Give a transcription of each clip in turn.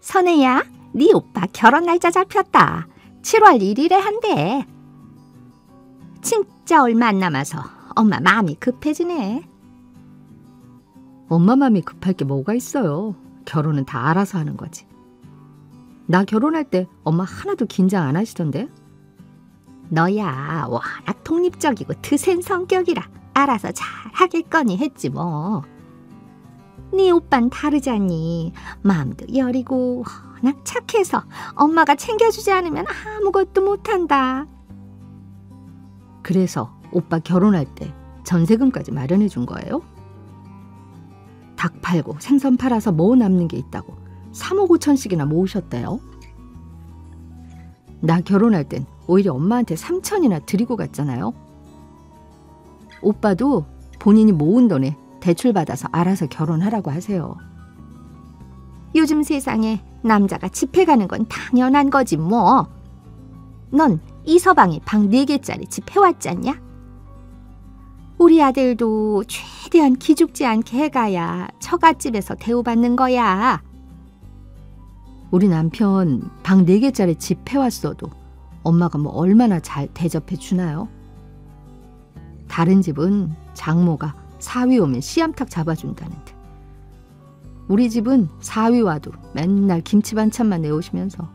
선혜야, 네 오빠 결혼 날짜 잡혔다. 7월 1일에 한대. 진짜 얼마 안 남아서 엄마 마음이 급해지네. 엄마 마음이 급할 게 뭐가 있어요. 결혼은 다 알아서 하는 거지. 나 결혼할 때 엄마 하나도 긴장 안 하시던데? 너야 워낙 독립적이고 드센 성격이라 알아서 잘 하겠거니 했지 뭐. 네 오빤 다르잖니. 마음도 여리고 워낙 착해서 엄마가 챙겨주지 않으면 아무것도 못한다. 그래서 오빠 결혼할 때 전세금까지 마련해 준 거예요? 닭 팔고 생선 팔아서 뭐 남는 게 있다고 3억 5천씩이나 모으셨대요. 나 결혼할 땐 오히려 엄마한테 3천이나 드리고 갔잖아요. 오빠도 본인이 모은 돈에 대출받아서 알아서 결혼하라고 하세요. 요즘 세상에 남자가 집해 가는 건 당연한 거지 뭐. 넌 이서방이 방 4개짜리 집 해왔잖냐? 우리 아들도 최대한 기죽지 않게 해가야 처갓집에서 대우받는 거야. 우리 남편 방 4개짜리 집 해왔어도 엄마가 뭐 얼마나 잘 대접해 주나요? 다른 집은 장모가 사위 오면 씨암탉 잡아준다는데 우리 집은 사위 와도 맨날 김치 반찬만 내오시면서.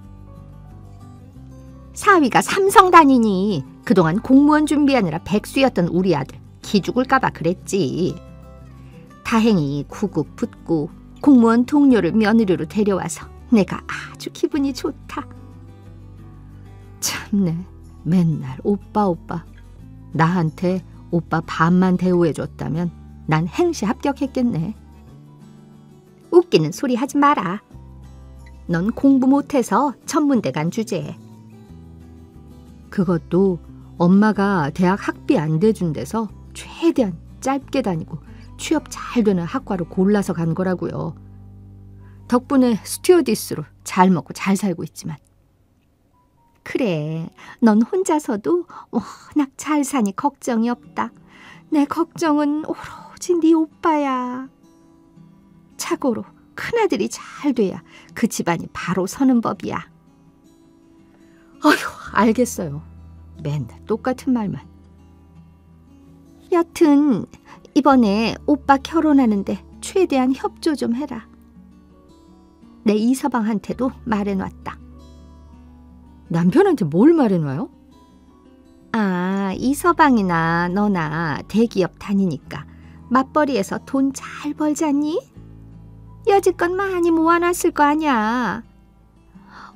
사위가 삼성 다니니 그동안 공무원 준비하느라 백수였던 우리 아들 기죽을까봐 그랬지. 다행히 구급 붙고 공무원 동료를 며느리로 데려와서 내가 아주 기분이 좋다. 참네, 맨날 오빠 오빠. 나한테 오빠 반만 대우해줬다면 난 행시 합격했겠네. 웃기는 소리 하지 마라. 넌 공부 못해서 천문대 간 주제에. 그것도 엄마가 대학 학비 안 대준 데서 최대한 짧게 다니고 취업 잘 되는 학과로 골라서 간 거라고요. 덕분에 스튜어디스로 잘 먹고 잘 살고 있지만. 그래, 넌 혼자서도 워낙 잘 사니 걱정이 없다. 내 걱정은 오로지 네 오빠야. 자고로 큰아들이 잘 돼야 그 집안이 바로 서는 법이야. 어휴, 알겠어요. 맨날 똑같은 말만. 여튼 이번에 오빠 결혼하는데 최대한 협조 좀 해라. 내 이서방한테도 말해놨다. 남편한테 뭘 말해놔요? 이서방이나 너나 대기업 다니니까 맞벌이에서 돈 잘 벌잖니? 여지껏 많이 모아놨을 거 아니야.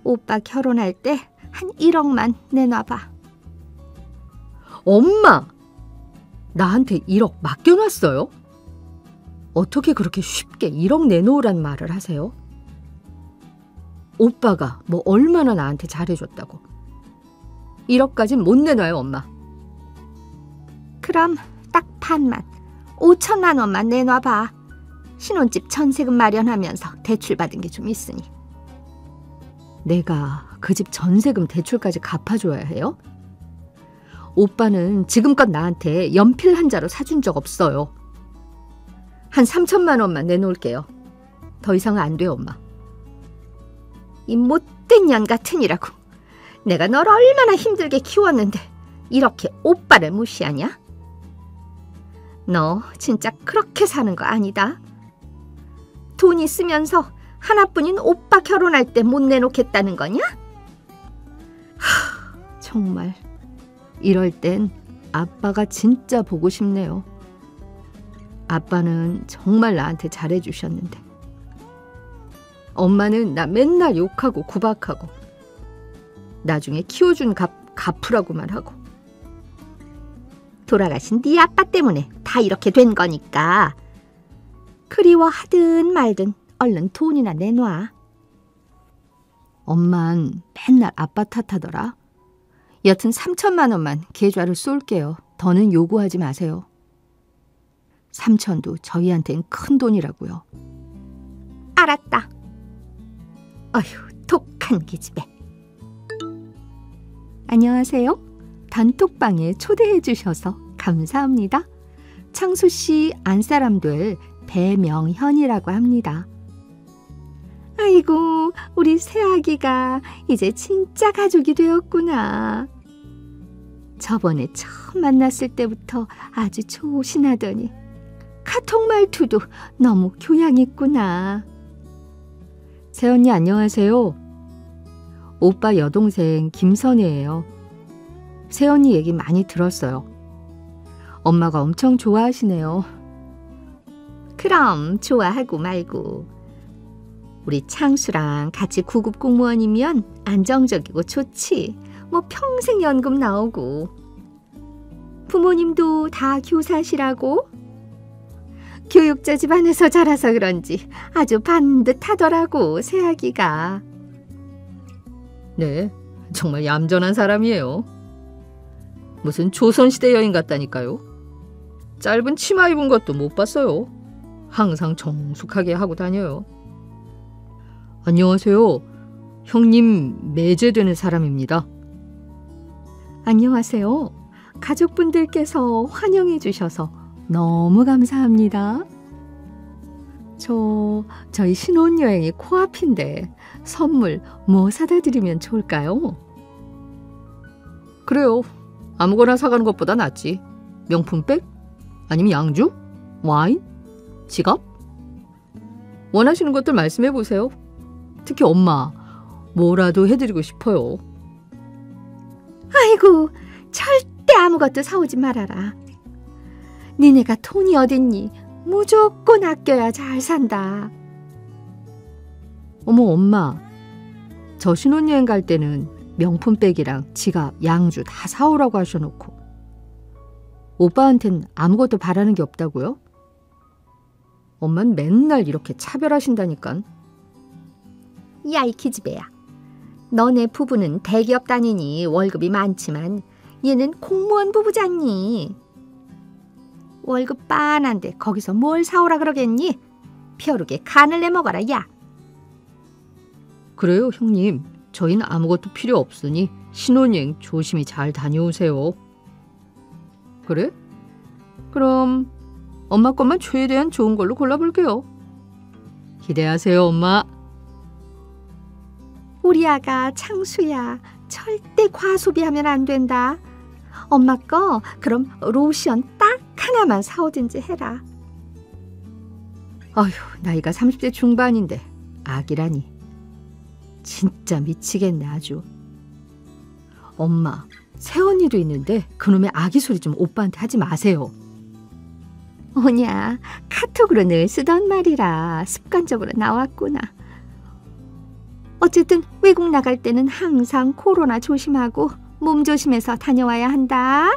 오빠 결혼할 때 한 1억만 내놔봐. 엄마! 나한테 1억 맡겨놨어요? 어떻게 그렇게 쉽게 1억 내놓으란 말을 하세요? 오빠가 뭐 얼마나 나한테 잘해줬다고. 1억까진 못 내놔요, 엄마. 그럼 딱 반만, 5천만 원만 내놔봐. 신혼집 전세금 마련하면서 대출받은 게 좀 있으니. 내가 그 집 전세금 대출까지 갚아줘야 해요? 오빠는 지금껏 나한테 연필 한 자루 사준 적 없어요. 한 3천만 원만 내놓을게요. 더 이상은 안 돼요, 엄마. 이 못된 년 같으니라고. 내가 널 얼마나 힘들게 키웠는데 이렇게 오빠를 무시하냐? 너 진짜 그렇게 사는 거 아니다. 돈 있으면서 하나뿐인 오빠 결혼할 때 못 내놓겠다는 거냐? 정말 이럴 땐 아빠가 진짜 보고 싶네요. 아빠는 정말 나한테 잘해주셨는데 엄마는 나 맨날 욕하고 구박하고 나중에 키워준 갚으라고만 하고. 돌아가신 네 아빠 때문에 다 이렇게 된 거니까 그리워하든 말든 얼른 돈이나 내놔. 엄만 맨날 아빠 탓하더라. 여튼 3천만 원만 계좌를 쏠게요. 더는 요구하지 마세요. 3천도 저희한텐 큰 돈이라고요. 알았다. 어휴, 독한 기집애. 안녕하세요. 단톡방에 초대해 주셔서 감사합니다. 창수씨 안사람 될 배명현이라고 합니다. 아유, 아이고, 우리 새아기가 이제 진짜 가족이 되었구나. 저번에 처음 만났을 때부터 아주 조신하더니 카톡 말투도 너무 교양 있구나. 새언니 안녕하세요. 오빠 여동생 김선혜예요. 새언니 얘기 많이 들었어요. 엄마가 엄청 좋아하시네요. 그럼 좋아하고 말고. 우리 창수랑 같이 구급 공무원이면 안정적이고 좋지. 뭐 평생 연금 나오고. 부모님도 다 교사시라고? 교육자 집안에서 자라서 그런지 아주 반듯하더라고, 새아기가. 네, 정말 얌전한 사람이에요. 무슨 조선시대 여인 같다니까요. 짧은 치마 입은 것도 못 봤어요. 항상 정숙하게 하고 다녀요. 안녕하세요. 형님 매제되는 사람입니다. 안녕하세요. 가족분들께서 환영해 주셔서 너무 감사합니다. 저희 신혼여행이 코앞인데 선물 뭐 사다 드리면 좋을까요? 그래요. 아무거나 사가는 것보다 낫지. 명품백? 아니면 양주? 와인? 지갑? 원하시는 것들 말씀해 보세요. 특히 엄마, 뭐라도 해드리고 싶어요. 아이고, 절대 아무것도 사오지 말아라. 니네가 돈이 어딨니? 무조건 아껴야 잘 산다. 어머, 엄마. 저 신혼여행 갈 때는 명품백이랑 지갑, 양주 다 사오라고 하셔놓고 오빠한텐 아무것도 바라는 게 없다고요? 엄만 맨날 이렇게 차별하신다니깐. 야, 이 기집애야. 너네 부부는 대기업 다니니 월급이 많지만 얘는 공무원 부부잖니. 월급 빤한데 거기서 뭘 사오라 그러겠니? 벼룩에 간을 내먹어라, 야. 그래요, 형님. 저희는 아무것도 필요 없으니 신혼여행 조심히 잘 다녀오세요. 그래? 그럼 엄마 것만 최대한 좋은 걸로 골라볼게요. 기대하세요, 엄마. 우리 아가 창수야, 절대 과소비하면 안 된다. 엄마 거 그럼 로션 딱 하나만 사오든지 해라. 아휴, 나이가 30대 중반인데 아기라니. 진짜 미치겠네 아주. 엄마, 새언니도 있는데 그놈의 아기 소리 좀 오빠한테 하지 마세요. 오냐, 카톡으로 늘 쓰던 말이라 습관적으로 나왔구나. 어쨌든 외국 나갈 때는 항상 코로나 조심하고 몸 조심해서 다녀와야 한다.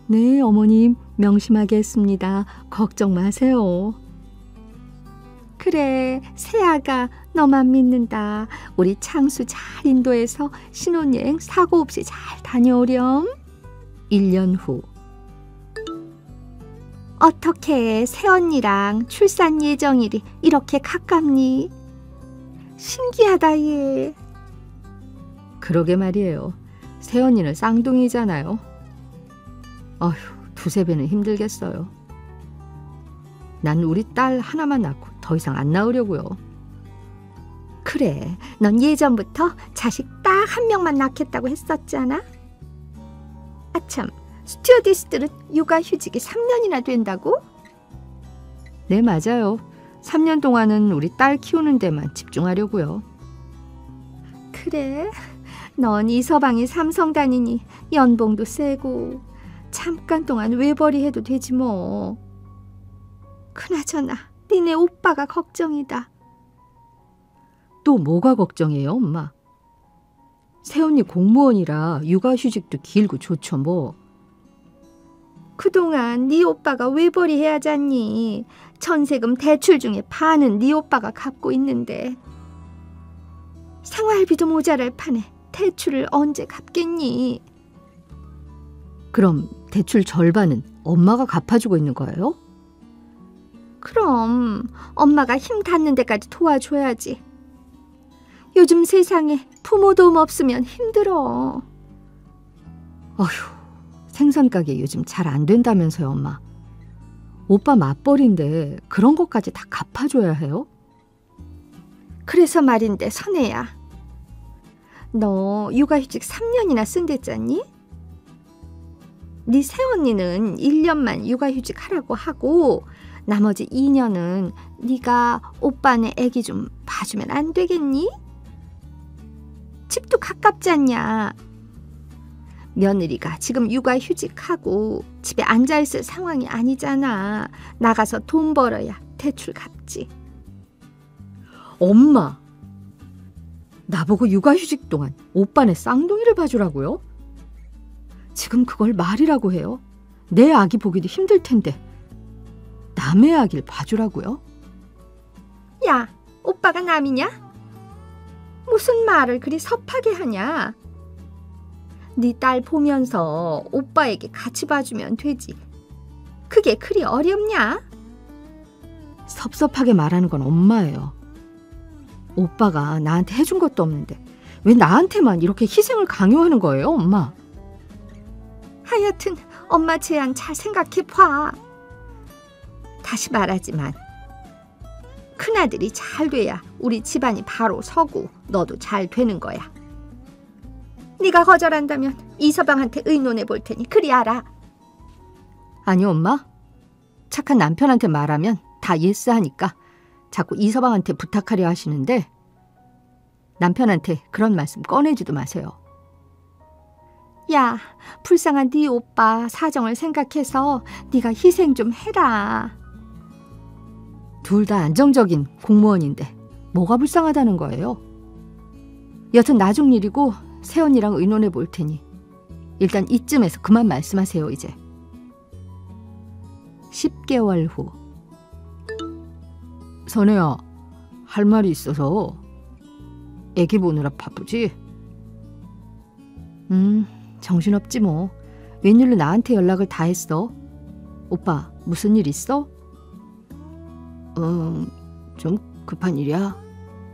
네, 어머님 명심하게 했습니다. 걱정 마세요. 그래, 새아가 너만 믿는다. 우리 창수 잘 인도해서 신혼여행 사고 없이 잘 다녀오렴. 1년 후. 어떻게 새언니랑 출산 예정일이 이렇게 가깝니? 신기하다, 얘. 그러게 말이에요. 새언니는 쌍둥이잖아요. 어휴, 두세 배는 힘들겠어요. 난 우리 딸 하나만 낳고 더 이상 안 낳으려고요. 그래, 넌 예전부터 자식 딱 한 명만 낳겠다고 했었잖아. 아참, 스튜어디스들은 육아휴직이 3년이나 된다고? 네, 맞아요. 3년 동안은 우리 딸 키우는 데만 집중하려고요. 그래, 넌 이서방이 삼성 다니니 연봉도 세고 잠깐 동안 외벌이 해도 되지 뭐. 그나저나 니네 오빠가 걱정이다. 또 뭐가 걱정이에요, 엄마? 새언니 공무원이라 육아휴직도 길고 좋죠 뭐. 그동안 네 오빠가 외벌이 해야잖니. 전세금 대출 중에 반은 네 오빠가 갚고 있는데 생활비도 모자랄 판에 대출을 언제 갚겠니? 그럼 대출 절반은 엄마가 갚아주고 있는 거예요? 그럼 엄마가 힘 닿는 데까지 도와줘야지. 요즘 세상에 부모 도움 없으면 힘들어. 어휴, 생선 가게 요즘 잘 안 된다면서요, 엄마. 오빠 맞벌이인데 그런 것까지 다 갚아줘야 해요? 그래서 말인데 선혜야, 너 육아휴직 3년이나 쓴댔잖니? 네 새언니는 1년만 육아휴직 하라고 하고 나머지 2년은 네가 오빠네 애기 좀 봐주면 안 되겠니? 집도 가깝지 않냐? 며느리가 지금 육아휴직하고 집에 앉아있을 상황이 아니잖아. 나가서 돈 벌어야 대출 갚지. 엄마, 나보고 육아휴직 동안 오빠네 쌍둥이를 봐주라고요? 지금 그걸 말이라고 해요? 내 아기 보기도 힘들 텐데 남의 아기를 봐주라고요? 야, 오빠가 남이냐? 무슨 말을 그리 섭하게 하냐? 네 딸 보면서 오빠에게 같이 봐주면 되지. 그게 그리 어렵냐? 섭섭하게 말하는 건 엄마예요. 오빠가 나한테 해준 것도 없는데 왜 나한테만 이렇게 희생을 강요하는 거예요, 엄마? 하여튼 엄마 제안 잘 생각해봐. 다시 말하지만 큰아들이 잘 돼야 우리 집안이 바로 서고 너도 잘 되는 거야. 네가 거절한다면 이서방한테 의논해 볼 테니 그리 알아. 아니 엄마, 착한 남편한테 말하면 다 예스하니까 자꾸 이서방한테 부탁하려 하시는데 남편한테 그런 말씀 꺼내지도 마세요. 야, 불쌍한 네 오빠 사정을 생각해서 네가 희생 좀 해라. 둘 다 안정적인 공무원인데 뭐가 불쌍하다는 거예요? 여튼 나중 일이고 새언니랑 의논해 볼 테니 일단 이쯤에서 그만 말씀하세요. 이제 10개월 후. 선혜야, 할 말이 있어서. 애기 보느라 바쁘지? 정신없지 뭐. 웬일로 나한테 연락을 다 했어? 오빠 무슨 일 있어? 좀 급한 일이야.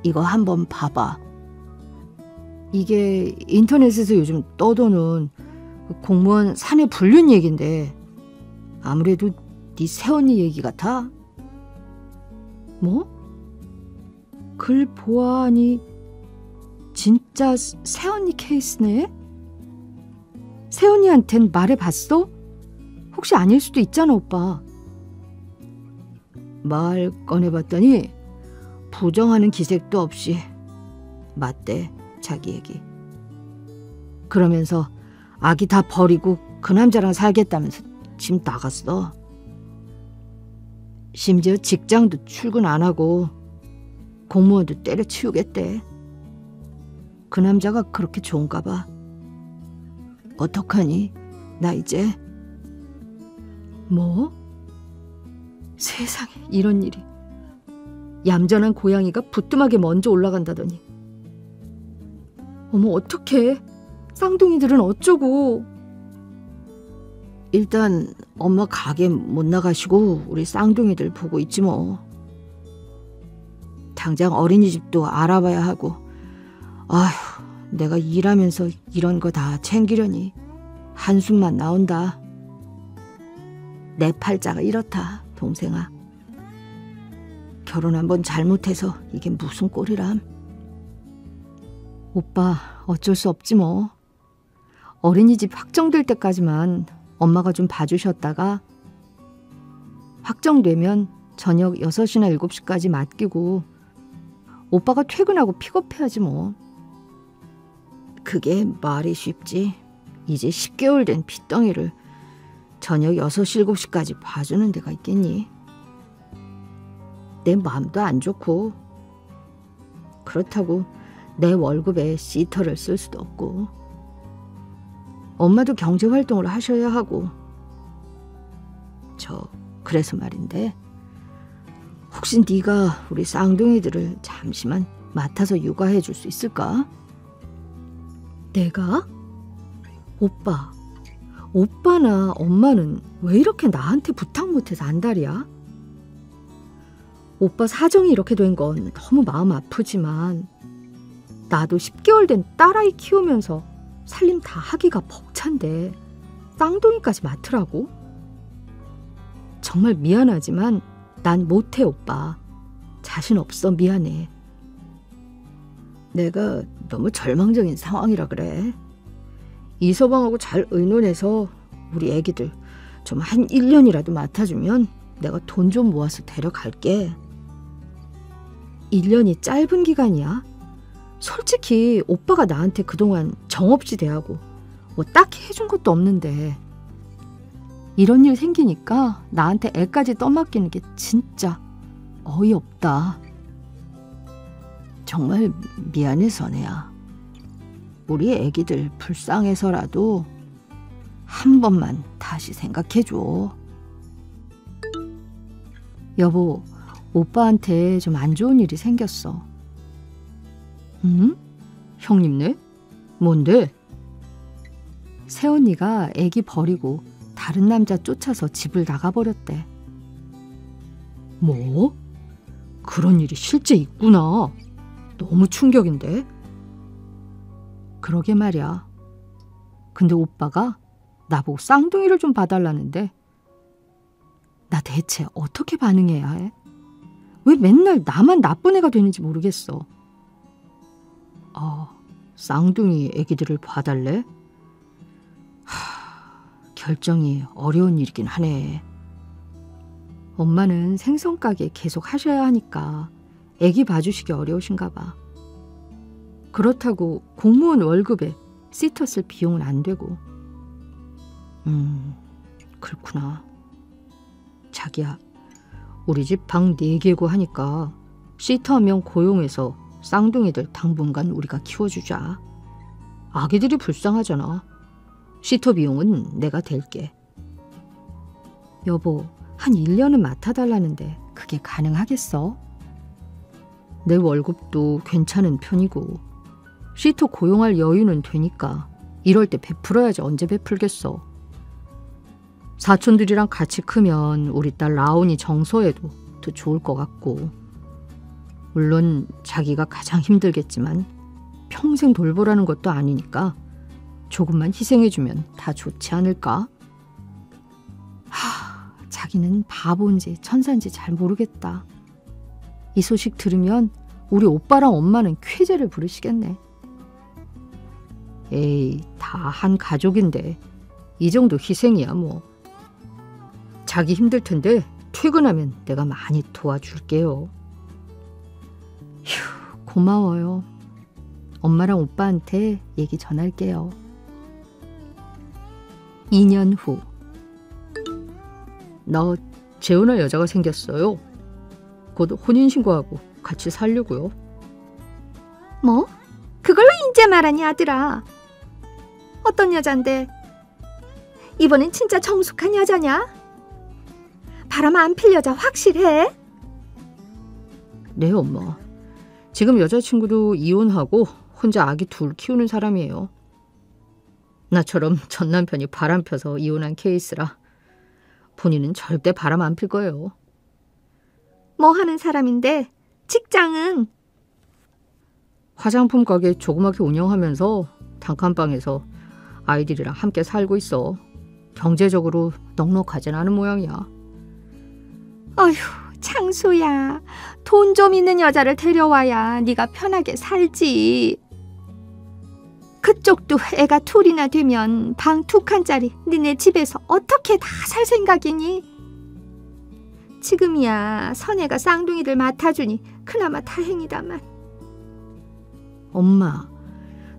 이거 한번 봐봐. 이게 인터넷에서 요즘 떠도는 공무원 사내 불륜 얘긴데 아무래도 네 새언니 얘기 같아. 뭐? 글 보아하니 진짜 새언니 케이스네? 새언니한텐 말해봤어? 혹시 아닐 수도 있잖아, 오빠. 말 꺼내봤더니 부정하는 기색도 없이 맞대, 자기 얘기. 그러면서 아기 다 버리고 그 남자랑 살겠다면서 집 나갔어. 심지어 직장도 출근 안 하고 공무원도 때려치우겠대. 그 남자가 그렇게 좋은가 봐. 어떡하니? 나 이제. 뭐? 세상에 이런 일이. 얌전한 고양이가 부뚜막에 먼저 올라간다더니. 어머 어떡해. 쌍둥이들은 어쩌고. 일단 엄마 가게 못 나가시고 우리 쌍둥이들 보고 있지 뭐. 당장 어린이집도 알아봐야 하고. 아휴, 내가 일하면서 이런 거 다 챙기려니 한숨만 나온다. 내 팔자가 이렇다, 동생아. 결혼 한번 잘못해서 이게 무슨 꼴이람. 오빠 어쩔 수 없지 뭐. 어린이집 확정될 때까지만 엄마가 좀 봐주셨다가 확정되면 저녁 6시나 7시까지 맡기고 오빠가 퇴근하고 픽업해야지 뭐. 그게 말이 쉽지. 이제 10개월 된 핏덩이를 저녁 6시, 7시까지 봐주는 데가 있겠니? 내 마음도 안 좋고 그렇다고 내 월급에 시터를 쓸 수도 없고 엄마도 경제활동을 하셔야 하고. 그래서 말인데 혹시 네가 우리 쌍둥이들을 잠시만 맡아서 육아해 줄 수 있을까? 내가? 오빠나 엄마는 왜 이렇게 나한테 부탁 못해서 안달이야? 오빠 사정이 이렇게 된 건 너무 마음 아프지만 나도 10개월 된 딸아이 키우면서 살림 다 하기가 벅찬데 쌍둥이까지 맡으라고? 정말 미안하지만 난 못해, 오빠. 자신 없어, 미안해. 내가 너무 절망적인 상황이라 그래. 이서방하고 잘 의논해서 우리 애기들 좀 한 1년이라도 맡아주면 내가 돈 좀 모아서 데려갈게. 1년이 짧은 기간이야? 솔직히 오빠가 나한테 그동안 정없이 대하고 뭐 딱히 해준 것도 없는데 이런 일 생기니까 나한테 애까지 떠맡기는 게 진짜 어이없다. 정말 미안해 선혜야. 우리 애기들 불쌍해서라도 한 번만 다시 생각해줘. 여보, 오빠한테 좀 안 좋은 일이 생겼어. 응? 형님네? 뭔데? 새언니가 애기 버리고 다른 남자 쫓아서 집을 나가버렸대. 뭐? 그런 일이 실제 있구나. 너무 충격인데? 그러게 말이야. 근데 오빠가 나보고 쌍둥이를 좀 봐달라는데 나 대체 어떻게 반응해야 해? 왜 맨날 나만 나쁜 애가 되는지 모르겠어. 쌍둥이 애기들을 봐달래? 결정이 어려운 일이긴 하네. 엄마는 생선가게 계속 하셔야 하니까 애기 봐주시기 어려우신가 봐. 그렇다고 공무원 월급에 시터 쓸 비용은 안 되고. 그렇구나. 자기야, 우리 집 방 4개고 하니까 시터 한 명 고용해서 쌍둥이들 당분간 우리가 키워주자. 아기들이 불쌍하잖아. 시터 비용은 내가 댈게. 여보, 한 1년은 맡아달라는데 그게 가능하겠어? 내 월급도 괜찮은 편이고 시터 고용할 여유는 되니까 이럴 때 베풀어야지 언제 베풀겠어. 사촌들이랑 같이 크면 우리 딸 라온이 정서에도 더 좋을 것 같고, 물론 자기가 가장 힘들겠지만 평생 돌보라는 것도 아니니까 조금만 희생해주면 다 좋지 않을까? 자기는 바보인지 천사인지 잘 모르겠다. 이 소식 들으면 우리 오빠랑 엄마는 쾌재를 부르시겠네. 에이, 다 한 가족인데 이 정도 희생이야 뭐. 자기 힘들 텐데 퇴근하면 내가 많이 도와줄게요. 휴, 고마워요. 엄마랑 오빠한테 얘기 전할게요. 2년 후. 나 재혼할 여자가 생겼어요. 곧 혼인신고하고 같이 살려고요. 뭐? 그걸로 인제 말하니 아들아. 어떤 여잔데? 이번엔 진짜 정숙한 여자냐? 바람 안 필 여자 확실해? 네, 엄마. 지금 여자친구도 이혼하고 혼자 아기 둘 키우는 사람이에요. 나처럼 전 남편이 바람 펴서 이혼한 케이스라 본인은 절대 바람 안 필 거예요. 뭐 하는 사람인데? 직장은? 화장품 가게 조그맣게 운영하면서 단칸방에서 아이들이랑 함께 살고 있어. 경제적으로 넉넉하진 않은 모양이야. 어휴, 창수야. 돈 좀 있는 여자를 데려와야 네가 편하게 살지. 그쪽도 애가 둘이나 되면 방 2칸짜리 니네 집에서 어떻게 다 살 생각이니? 지금이야 선혜가 쌍둥이를 맡아주니 그나마 다행이다만. 엄마,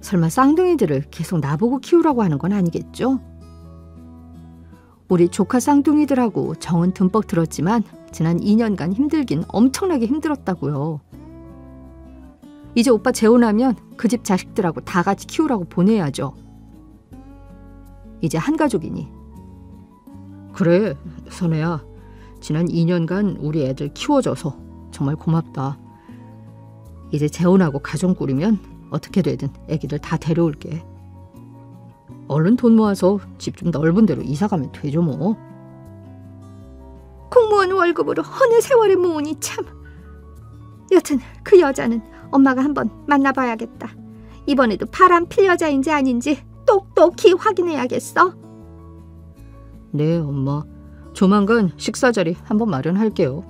설마 쌍둥이들을 계속 나보고 키우라고 하는 건 아니겠죠? 우리 조카 쌍둥이들하고 정은 듬뿍 들었지만 지난 2년간 힘들긴 엄청나게 힘들었다고요. 이제 오빠 재혼하면 그 집 자식들하고 다 같이 키우라고 보내야죠. 이제 한 가족이니. 그래, 선혜야. 지난 2년간 우리 애들 키워줘서 정말 고맙다. 이제 재혼하고 가정 꾸리면 어떻게 되든 애기들 다 데려올게. 얼른 돈 모아서 집 좀 넓은 데로 이사 가면 되죠 뭐. 공무원 월급으로 어느 세월에 모으니 참. 여튼 그 여자는 엄마가 한번 만나봐야겠다. 이번에도 바람 필 여자인지 아닌지 똑똑히 확인해야겠어. 네, 엄마. 조만간 식사 자리 한번 마련할게요.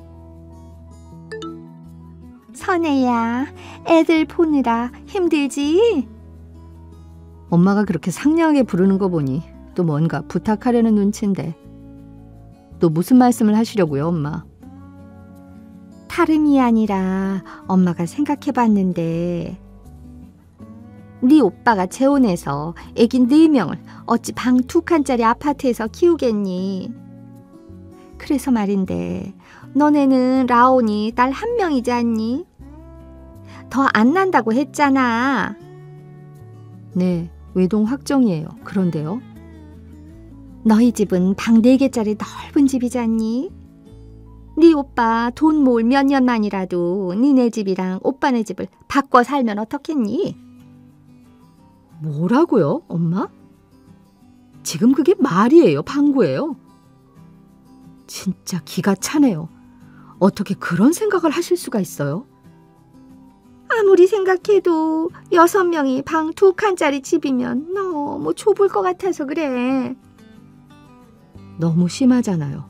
선혜야, 애들 보느라 힘들지? 엄마가 그렇게 상냥하게 부르는 거 보니 또 뭔가 부탁하려는 눈치인데. 또 무슨 말씀을 하시려고요, 엄마? 다름이 아니라 엄마가 생각해봤는데 네 오빠가 재혼해서 애기 4명을 어찌 방 2칸짜리 아파트에서 키우겠니? 그래서 말인데 너네는 라온이 딸 1명이지 않니? 더 안 난다고 했잖아. 네, 외동 확정이에요. 그런데요? 너희 집은 방 4개짜리 넓은 집이지 않니? 네 오빠 돈 모을 몇 년만이라도 니네 집이랑 오빠네 집을 바꿔 살면 어떻겠니? 뭐라고요, 엄마? 지금 그게 말이에요, 방구예요? 진짜 기가 차네요. 어떻게 그런 생각을 하실 수가 있어요? 아무리 생각해도 6명이 방 2칸짜리 집이면 너무 좁을 것 같아서 그래. 너무 심하잖아요.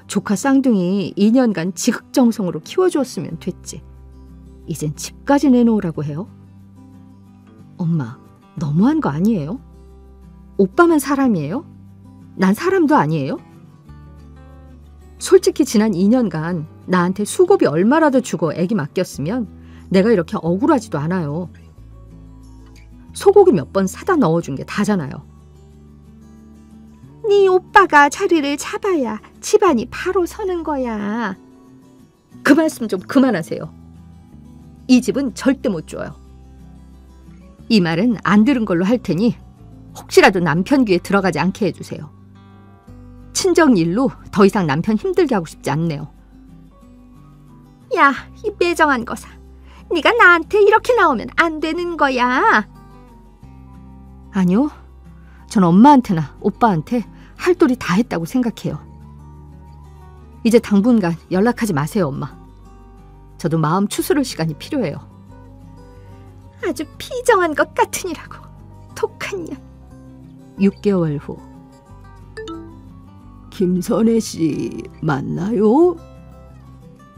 조카 쌍둥이 2년간 지극정성으로 키워주었으면 됐지. 이젠 집까지 내놓으라고 해요? 엄마, 너무한 거 아니에요? 오빠만 사람이에요? 난 사람도 아니에요? 솔직히 지난 2년간 나한테 수고비 얼마라도 주고 애기 맡겼으면 내가 이렇게 억울하지도 않아요. 소고기 몇 번 사다 넣어준 게 다잖아요. 네 오빠가 자리를 잡아야 집안이 바로 서는 거야. 그 말씀 좀 그만하세요. 이 집은 절대 못 줘요. 이 말은 안 들은 걸로 할 테니 혹시라도 남편 귀에 들어가지 않게 해주세요. 친정 일로 더 이상 남편 힘들게 하고 싶지 않네요. 야, 이 매정한 거사. 네가 나한테 이렇게 나오면 안 되는 거야. 아니요. 전 엄마한테나 오빠한테 할 도리 다 했다고 생각해요. 이제 당분간 연락하지 마세요, 엄마. 저도 마음 추스를 시간이 필요해요. 아주 비정한 것 같으니라고. 독한 년. 6개월 후. 김선혜 씨 맞나요?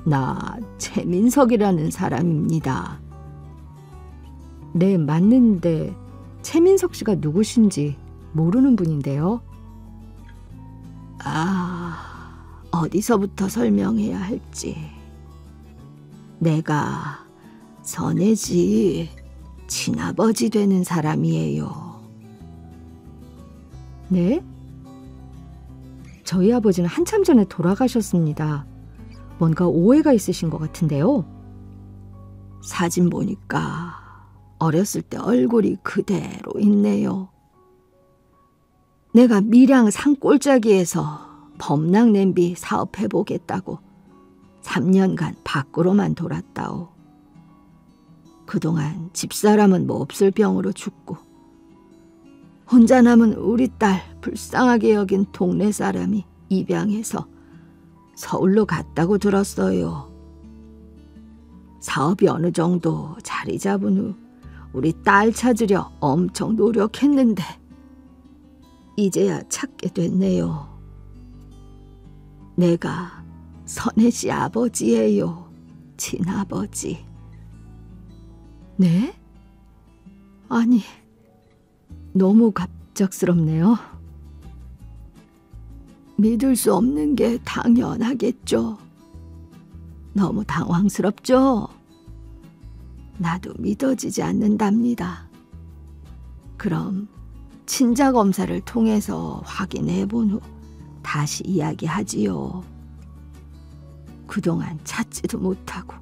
나 최민석이라는 사람입니다. 네, 맞는데 최민석 씨가 누구신지 모르는 분인데요. 어디서부터 설명해야 할지. 내가 선혜 씨 친아버지 되는 사람이에요. 네? 저희 아버지는 한참 전에 돌아가셨습니다. 뭔가 오해가 있으신 것 같은데요. 사진 보니까 어렸을 때 얼굴이 그대로 있네요. 내가 밀양 산골짜기에서 범랑 냄비 사업해보겠다고 3년간 밖으로만 돌았다오. 그동안 집사람은 몹쓸 병으로 죽고 혼자 남은 우리 딸 불쌍하게 여긴 동네 사람이 입양해서 서울로 갔다고 들었어요. 사업이 어느 정도 자리 잡은 후 우리 딸 찾으려 엄청 노력했는데 이제야 찾게 됐네요. 내가 선혜 씨 아버지예요. 친아버지. 네? 아니, 너무 갑작스럽네요. 믿을 수 없는 게 당연하겠죠. 너무 당황스럽죠? 나도 믿어지지 않는답니다. 그럼 친자 검사를 통해서 확인해 본 후 다시 이야기하지요. 그동안 찾지도 못하고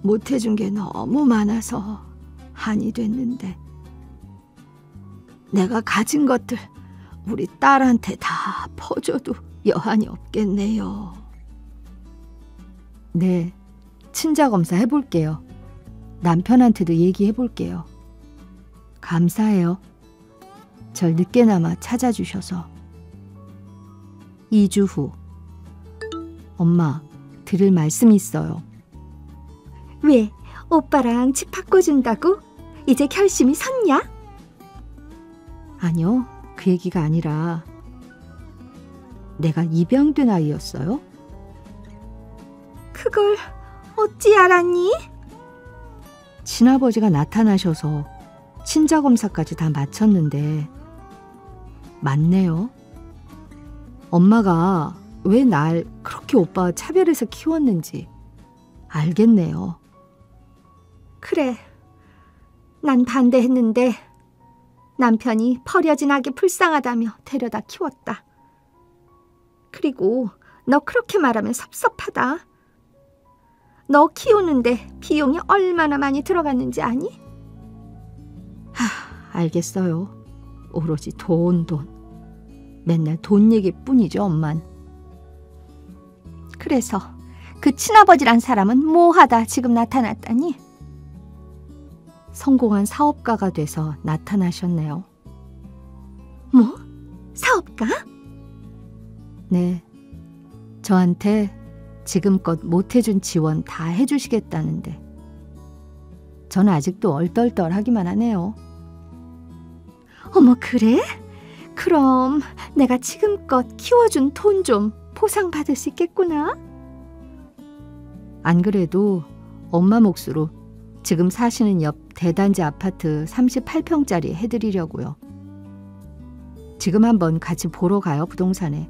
못해준 게 너무 많아서 한이 됐는데 내가 가진 것들 우리 딸한테 다 퍼줘도 여한이 없겠네요. 네, 친자 검사 해볼게요. 남편한테도 얘기해볼게요. 감사해요. 절 늦게나마 찾아주셔서. 2주 후. 엄마, 드릴 말씀이 있어요. 왜? 오빠랑 집 바꿔준다고? 이제 결심이 섰냐? 아니요, 그 얘기가 아니라 내가 입양된 아이였어요? 그걸 어찌 알았니? 친아버지가 나타나셔서 친자검사까지 다 마쳤는데 맞네요. 엄마가 왜 날 그렇게 오빠와 차별해서 키웠는지 알겠네요. 그래, 난 반대했는데 남편이 버려진 아기 불쌍하다며 데려다 키웠다. 그리고 너 그렇게 말하면 섭섭하다. 너 키우는데 비용이 얼마나 많이 들어갔는지 아니? 알겠어요. 오로지 돈. 맨날 돈 얘기뿐이죠, 엄만. 그래서 그 친아버지란 사람은 뭐하다 지금 나타났다니? 성공한 사업가가 돼서 나타나셨네요. 뭐? 사업가? 네. 저한테 지금껏 못해준 지원 다 해주시겠다는데 저는 아직도 얼떨떨하기만 하네요. 어머, 그래? 그럼 내가 지금껏 키워준 돈 좀 보상받을 수 있겠구나? 안 그래도 엄마 몫으로 지금 사시는 옆 대단지 아파트 38평짜리 해드리려고요. 지금 한번 같이 보러 가요, 부동산에.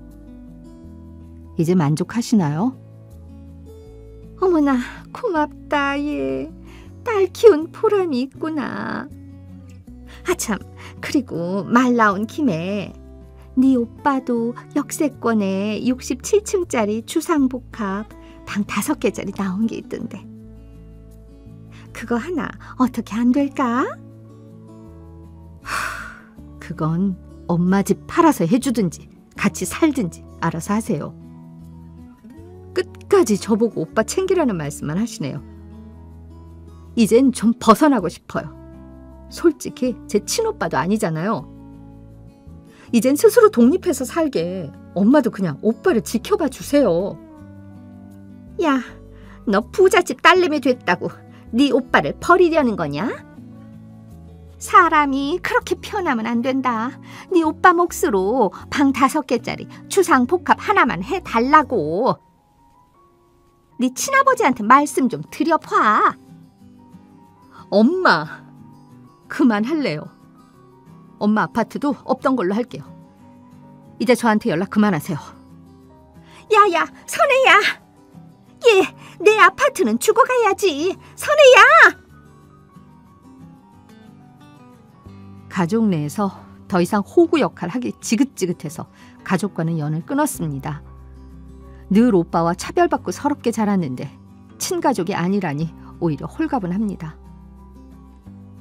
이제 만족하시나요? 어머나, 고맙다, 얘. 딸 키운 보람이 있구나. 아참, 그리고 말 나온 김에 네 오빠도 역세권에 67층짜리 주상복합 방 5개짜리 나온 게 있던데. 그거 하나 어떻게 안 될까? 그건 엄마 집 팔아서 해주든지 같이 살든지 알아서 하세요. 끝까지 저보고 오빠 챙기라는 말씀만 하시네요. 이젠 좀 벗어나고 싶어요. 솔직히 제 친오빠도 아니잖아요. 이젠 스스로 독립해서 살게 엄마도 그냥 오빠를 지켜봐 주세요. 야, 너 부잣집 딸내미 됐다고 네 오빠를 버리려는 거냐? 사람이 그렇게 편하면 안 된다. 네 오빠 몫으로 방 5개짜리 주상복합 하나만 해달라고. 네 친아버지한테 말씀 좀 드려봐. 엄마, 그만할래요. 엄마 아파트도 없던 걸로 할게요. 이제 저한테 연락 그만하세요. 야야, 선혜야. 얘, 내 아파트는 주고 가야지. 선혜야. 가족 내에서 더 이상 호구 역할 하기 지긋지긋해서 가족과는 연을 끊었습니다. 늘 오빠와 차별받고 서럽게 자랐는데 친가족이 아니라니 오히려 홀가분합니다.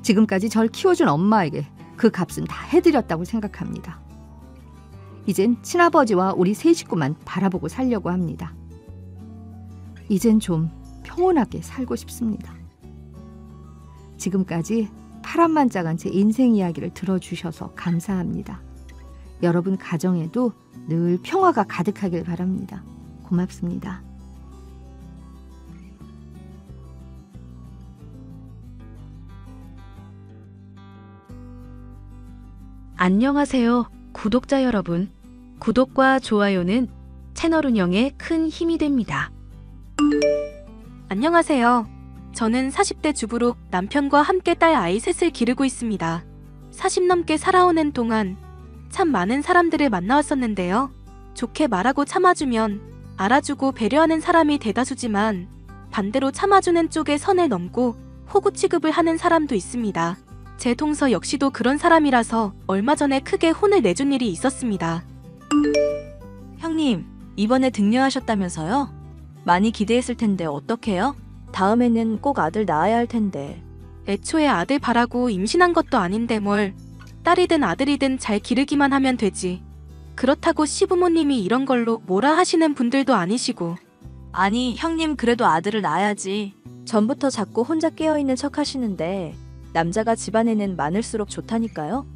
지금까지 절 키워준 엄마에게 그 값은 다 해드렸다고 생각합니다. 이젠 친아버지와 우리 세 식구만 바라보고 살려고 합니다. 이젠 좀 평온하게 살고 싶습니다. 지금까지 파란만장한 제 인생 이야기를 들어주셔서 감사합니다. 여러분 가정에도 늘 평화가 가득하길 바랍니다. 고맙습니다. 안녕하세요, 구독자 여러분. 구독과 좋아요는 채널 운영에 큰 힘이 됩니다. 안녕하세요. 저는 40대 주부로 남편과 함께 딸 아이 셋을 기르고 있습니다. 40 넘게 살아오는 동안 참 많은 사람들을 만나왔었는데요. 좋게 말하고 참아주면 알아주고 배려하는 사람이 대다수지만 반대로 참아주는 쪽에 선을 넘고 호구 취급을 하는 사람도 있습니다. 제 동서 역시도 그런 사람이라서 얼마 전에 크게 혼을 내준 일이 있었습니다. 형님, 이번에 등려하셨다면서요? 많이 기대했을 텐데 어떡해요? 다음에는 꼭 아들 낳아야 할 텐데. 애초에 아들 바라고 임신한 것도 아닌데 뭘. 딸이든 아들이든 잘 기르기만 하면 되지. 그렇다고 시부모님이 이런 걸로 뭐라 하시는 분들도 아니시고. 아니, 형님 그래도 아들을 낳아야지. 전부터 자꾸 혼자 깨어있는 척 하시는데 남자가 집안에는 많을수록 좋다니까요?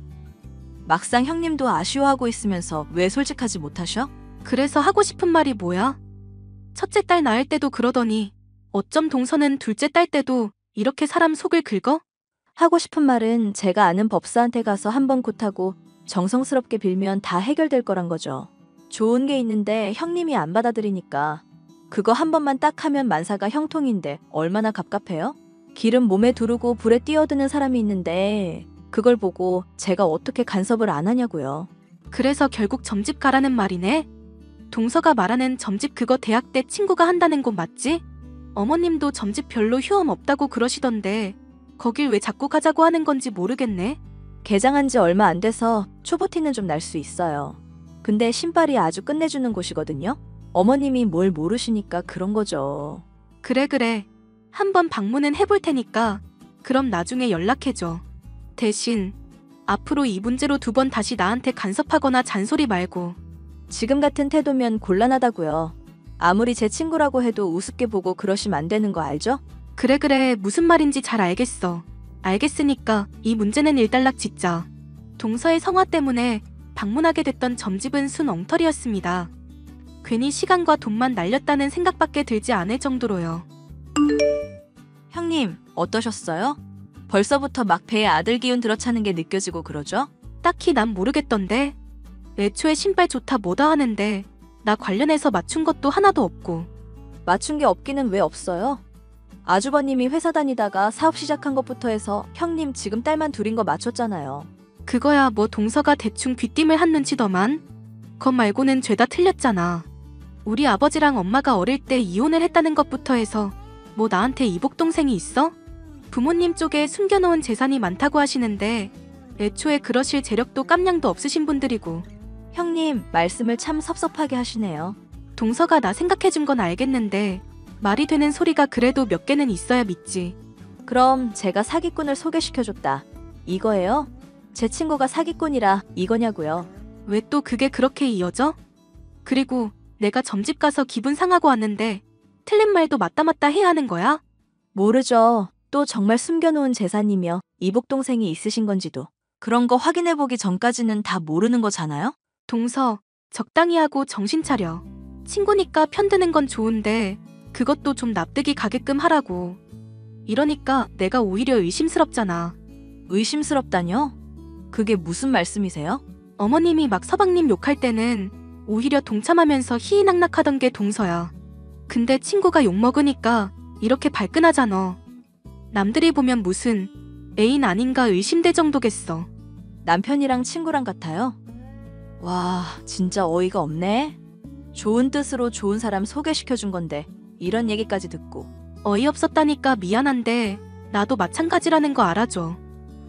막상 형님도 아쉬워하고 있으면서 왜 솔직하지 못하셔? 그래서 하고 싶은 말이 뭐야? 첫째 딸 낳을 때도 그러더니 어쩜 동서는 둘째 딸 때도 이렇게 사람 속을 긁어? 하고 싶은 말은 제가 아는 법사한테 가서 한번 굿하고 정성스럽게 빌면 다 해결될 거란 거죠. 좋은 게 있는데 형님이 안 받아들이니까 그거 한 번만 딱 하면 만사가 형통인데 얼마나 갑갑해요? 기름 몸에 두르고 불에 뛰어드는 사람이 있는데 그걸 보고 제가 어떻게 간섭을 안 하냐고요. 그래서 결국 점집 가라는 말이네? 동서가 말하는 점집 그거 대학 때 친구가 한다는 곳 맞지? 어머님도 점집 별로 휴엄 없다고 그러시던데 거길 왜 자꾸 가자고 하는 건지 모르겠네. 개장한 지 얼마 안 돼서 초보티는 좀 날 수 있어요. 근데 신발이 아주 끝내주는 곳이거든요. 어머님이 뭘 모르시니까 그런 거죠. 그래. 한번 방문은 해볼 테니까 그럼 나중에 연락해줘. 대신 앞으로 이 문제로 2번 다시 나한테 간섭하거나 잔소리 말고. 지금 같은 태도면 곤란하다고요. 아무리 제 친구라고 해도 우습게 보고 그러시면 안 되는 거 알죠? 그래. 무슨 말인지 잘 알겠어. 알겠으니까 이 문제는 일단락 짓자. 동서의 성화 때문에 방문하게 됐던 점집은 순 엉터리였습니다. 괜히 시간과 돈만 날렸다는 생각밖에 들지 않을 정도로요. 형님, 어떠셨어요? 벌써부터 막 배에 아들 기운 들어차는 게 느껴지고 그러죠? 딱히 난 모르겠던데. 애초에 신발 좋다 뭐다 하는데 나 관련해서 맞춘 것도 하나도 없고. 맞춘 게 없기는 왜 없어요? 아주버님이 회사 다니다가 사업 시작한 것부터 해서 형님 지금 딸만 둘인 거 맞췄잖아요. 그거야 뭐 동서가 대충 귀띔을 한 눈치더만. 그것 말고는 죄다 틀렸잖아. 우리 아버지랑 엄마가 어릴 때 이혼을 했다는 것부터 해서 뭐 나한테 이복 동생이 있어? 부모님 쪽에 숨겨놓은 재산이 많다고 하시는데 애초에 그러실 재력도 깜냥도 없으신 분들이고. 형님, 말씀을 참 섭섭하게 하시네요. 동서가 나 생각해준 건 알겠는데 말이 되는 소리가 그래도 몇 개는 있어야 믿지. 그럼 제가 사기꾼을 소개시켜줬다. 이거예요? 제 친구가 사기꾼이라 이거냐고요. 왜 또 그게 그렇게 이어져? 그리고 내가 점집 가서 기분 상하고 왔는데 틀린 말도 맞다 해야 하는 거야? 모르죠. 또 정말 숨겨놓은 재산이며 이복 동생이 있으신 건지도. 그런 거 확인해보기 전까지는 다 모르는 거잖아요? 동서, 적당히 하고 정신 차려. 친구니까 편드는 건 좋은데 그것도 좀 납득이 가게끔 하라고. 이러니까 내가 오히려 의심스럽잖아. 의심스럽다뇨? 그게 무슨 말씀이세요? 어머님이 막 서방님 욕할 때는 오히려 동참하면서 희희낙낙하던 게 동서야. 근데 친구가 욕먹으니까 이렇게 발끈하잖아. 남들이 보면 무슨 애인 아닌가 의심될 정도겠어. 남편이랑 친구랑 같아요? 와, 진짜 어이가 없네. 좋은 뜻으로 좋은 사람 소개시켜준 건데 이런 얘기까지 듣고. 어이없었다니까 미안한데 나도 마찬가지라는 거 알아줘.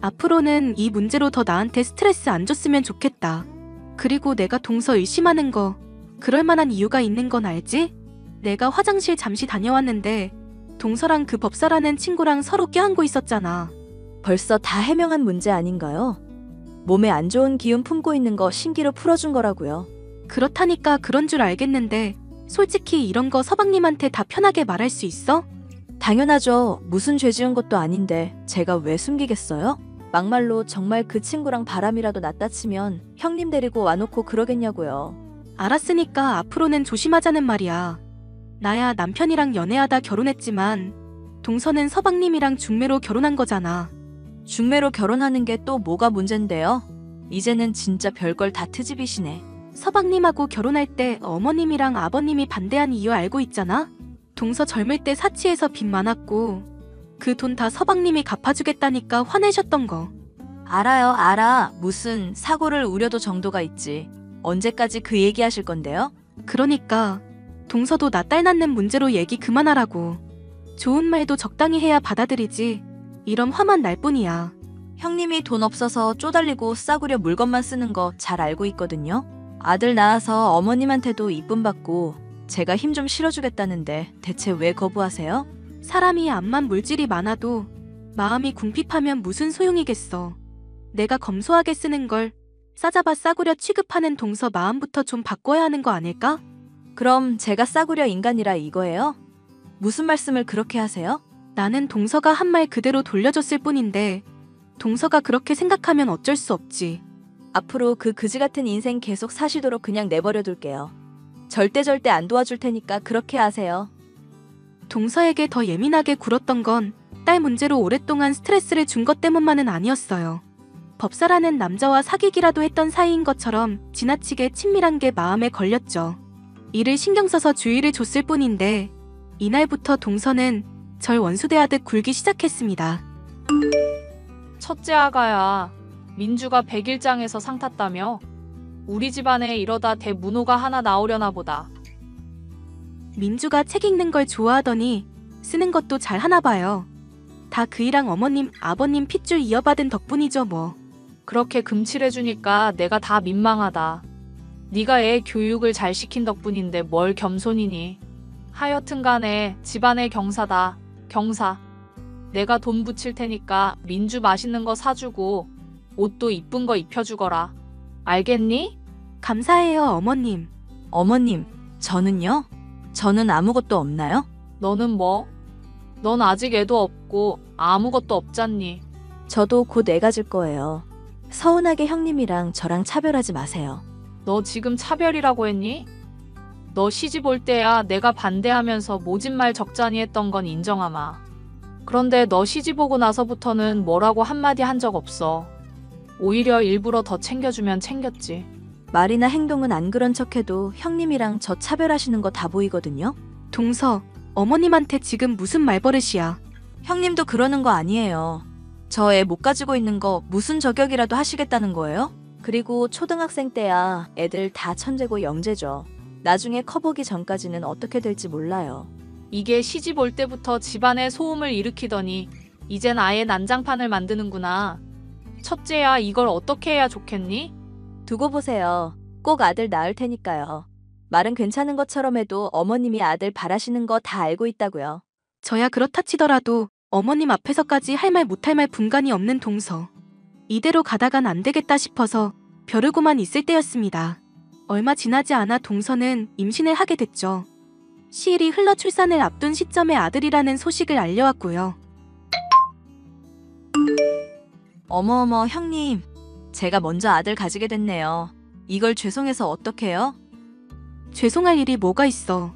앞으로는 이 문제로 더 나한테 스트레스 안 줬으면 좋겠다. 그리고 내가 동서 의심하는 거 그럴 만한 이유가 있는 건 알지? 내가 화장실 잠시 다녀왔는데 동서랑 그 법사라는 친구랑 서로 껴안고 있었잖아. 벌써 다 해명한 문제 아닌가요? 몸에 안 좋은 기운 품고 있는 거 신기로 풀어준 거라고요. 그렇다니까 그런 줄 알겠는데 솔직히 이런 거 서방님한테 다 편하게 말할 수 있어? 당연하죠. 무슨 죄 지은 것도 아닌데 제가 왜 숨기겠어요? 막말로 정말 그 친구랑 바람이라도 났다 치면 형님 데리고 와놓고 그러겠냐고요. 알았으니까 앞으로는 조심하자는 말이야. 나야 남편이랑 연애하다 결혼했지만 동서는 서방님이랑 중매로 결혼한 거잖아. 중매로 결혼하는 게 또 뭐가 문젠데요? 이제는 진짜 별걸 다 트집이시네. 서방님하고 결혼할 때 어머님이랑 아버님이 반대한 이유 알고 있잖아? 동서 젊을 때 사치해서 빚 많았고 그 돈 다 서방님이 갚아주겠다니까 화내셨던 거. 알아요, 알아. 무슨 사고를 우려도 정도가 있지. 언제까지 그 얘기하실 건데요? 그러니까 동서도 나 딸 낳는 문제로 얘기 그만하라고. 좋은 말도 적당히 해야 받아들이지. 이런 화만 날 뿐이야. 형님이 돈 없어서 쪼달리고 싸구려 물건만 쓰는 거 잘 알고 있거든요. 아들 낳아서 어머님한테도 이쁨 받고 제가 힘 좀 실어주겠다는데 대체 왜 거부하세요? 사람이 암만 물질이 많아도 마음이 궁핍하면 무슨 소용이겠어. 내가 검소하게 쓰는 걸 싸잡아 싸구려 취급하는 동서 마음부터 좀 바꿔야 하는 거 아닐까? 그럼 제가 싸구려 인간이라 이거예요? 무슨 말씀을 그렇게 하세요? 나는 동서가 한 말 그대로 돌려줬을 뿐인데 동서가 그렇게 생각하면 어쩔 수 없지. 앞으로 그 그지 같은 인생 계속 사시도록 그냥 내버려 둘게요. 절대 안 도와줄 테니까 그렇게 하세요. 동서에게 더 예민하게 굴었던 건 딸 문제로 오랫동안 스트레스를 준 것 때문만은 아니었어요. 법사라는 남자와 사귀기라도 했던 사이인 것처럼 지나치게 친밀한 게 마음에 걸렸죠. 이를 신경 써서 주의를 줬을 뿐인데 이날부터 동서는 절 원수대하듯 굴기 시작했습니다. 첫째 아가야, 민주가 백일장에서 상 탔다며? 우리 집안에 이러다 대문호가 하나 나오려나 보다. 민주가 책 읽는 걸 좋아하더니 쓰는 것도 잘 하나 봐요. 다 그이랑 어머님, 아버님 핏줄 이어받은 덕분이죠 뭐. 그렇게 금칠해주니까 내가 다 민망하다. 네가 애 교육을 잘 시킨 덕분인데 뭘 겸손이니. 하여튼 간에 집안의 경사다. 경사. 내가 돈 붙일 테니까 민주 맛있는 거 사주고 옷도 이쁜 거 입혀주거라. 알겠니? 감사해요 어머님. 어머님, 저는요? 저는 아무것도 없나요? 너는 뭐? 넌 아직 애도 없고 아무것도 없잖니. 저도 곧 애 가질 거예요. 서운하게 형님이랑 저랑 차별하지 마세요. 너 지금 차별이라고 했니? 너 시집 올 때야 내가 반대하면서 모진말 적잖이 했던 건 인정하마. 그런데 너 시집 오고 나서부터는 뭐라고 한마디 한 적 없어. 오히려 일부러 더 챙겨주면 챙겼지. 말이나 행동은 안 그런 척해도 형님이랑 저 차별하시는 거 다 보이거든요. 동서, 어머님한테 지금 무슨 말버릇이야. 형님도 그러는 거 아니에요. 저 애 못 가지고 있는 거 무슨 저격이라도 하시겠다는 거예요? 그리고 초등학생 때야 애들 다 천재고 영재죠. 나중에 커보기 전까지는 어떻게 될지 몰라요. 이게 시집 올 때부터 집안에 소음을 일으키더니 이젠 아예 난장판을 만드는구나. 첫째야, 이걸 어떻게 해야 좋겠니? 두고 보세요. 꼭 아들 낳을 테니까요. 말은 괜찮은 것처럼 해도 어머님이 아들 바라시는 거 다 알고 있다고요. 저야 그렇다 치더라도 어머님 앞에서까지 할 말 못할 말 분간이 없는 동서. 이대로 가다간 안 되겠다 싶어서 벼르고만 있을 때였습니다. 얼마 지나지 않아 동서는 임신을 하게 됐죠. 시일이 흘러 출산을 앞둔 시점에 아들이라는 소식을 알려왔고요. 어머어머 형님, 제가 먼저 아들 가지게 됐네요. 이걸 죄송해서 어떡해요? 죄송할 일이 뭐가 있어.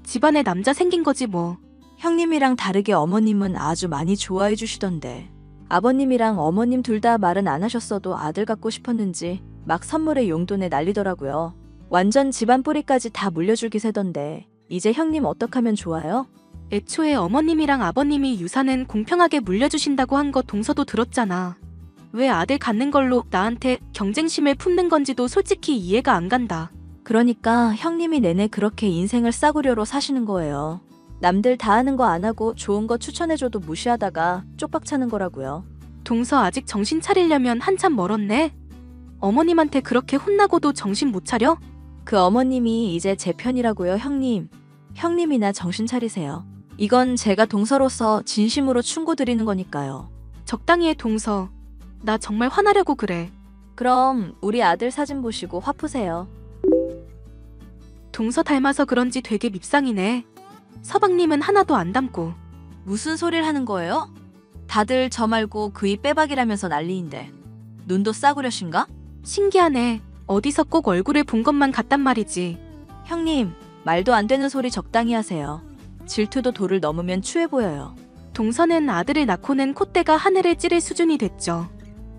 집안에 남자 생긴 거지 뭐. 형님이랑 다르게 어머님은 아주 많이 좋아해 주시던데. 아버님이랑 어머님 둘 다 말은 안 하셨어도 아들 갖고 싶었는지 막 선물에 용돈에 난리더라고요. 완전 집안 뿌리까지 다 물려줄 기세던데 이제 형님 어떡하면 좋아요? 애초에 어머님이랑 아버님이 유산은 공평하게 물려주신다고 한 거 동서도 들었잖아. 왜 아들 갖는 걸로 나한테 경쟁심을 품는 건지도 솔직히 이해가 안 간다. 그러니까 형님이 내내 그렇게 인생을 싸구려로 사시는 거예요. 남들 다 하는 거 안 하고 좋은 거 추천해줘도 무시하다가 쪽박 차는 거라고요. 동서 아직 정신 차리려면 한참 멀었네. 어머님한테 그렇게 혼나고도 정신 못 차려? 그 어머님이 이제 제 편이라고요, 형님. 형님이나 정신 차리세요. 이건 제가 동서로서 진심으로 충고드리는 거니까요. 적당히 해 동서. 나 정말 화나려고 그래. 그럼 우리 아들 사진 보시고 화 푸세요. 동서 닮아서 그런지 되게 밉상이네. 서방님은 하나도 안 닮고. 무슨 소리를 하는 거예요? 다들 저 말고 그이 빼박이라면서 난리인데. 눈도 싸구려신가? 신기하네. 어디서 꼭 얼굴을 본 것만 같단 말이지. 형님, 말도 안 되는 소리 적당히 하세요. 질투도 도를 넘으면 추해 보여요. 동서는 아들을 낳고는 콧대가 하늘을 찌를 수준이 됐죠.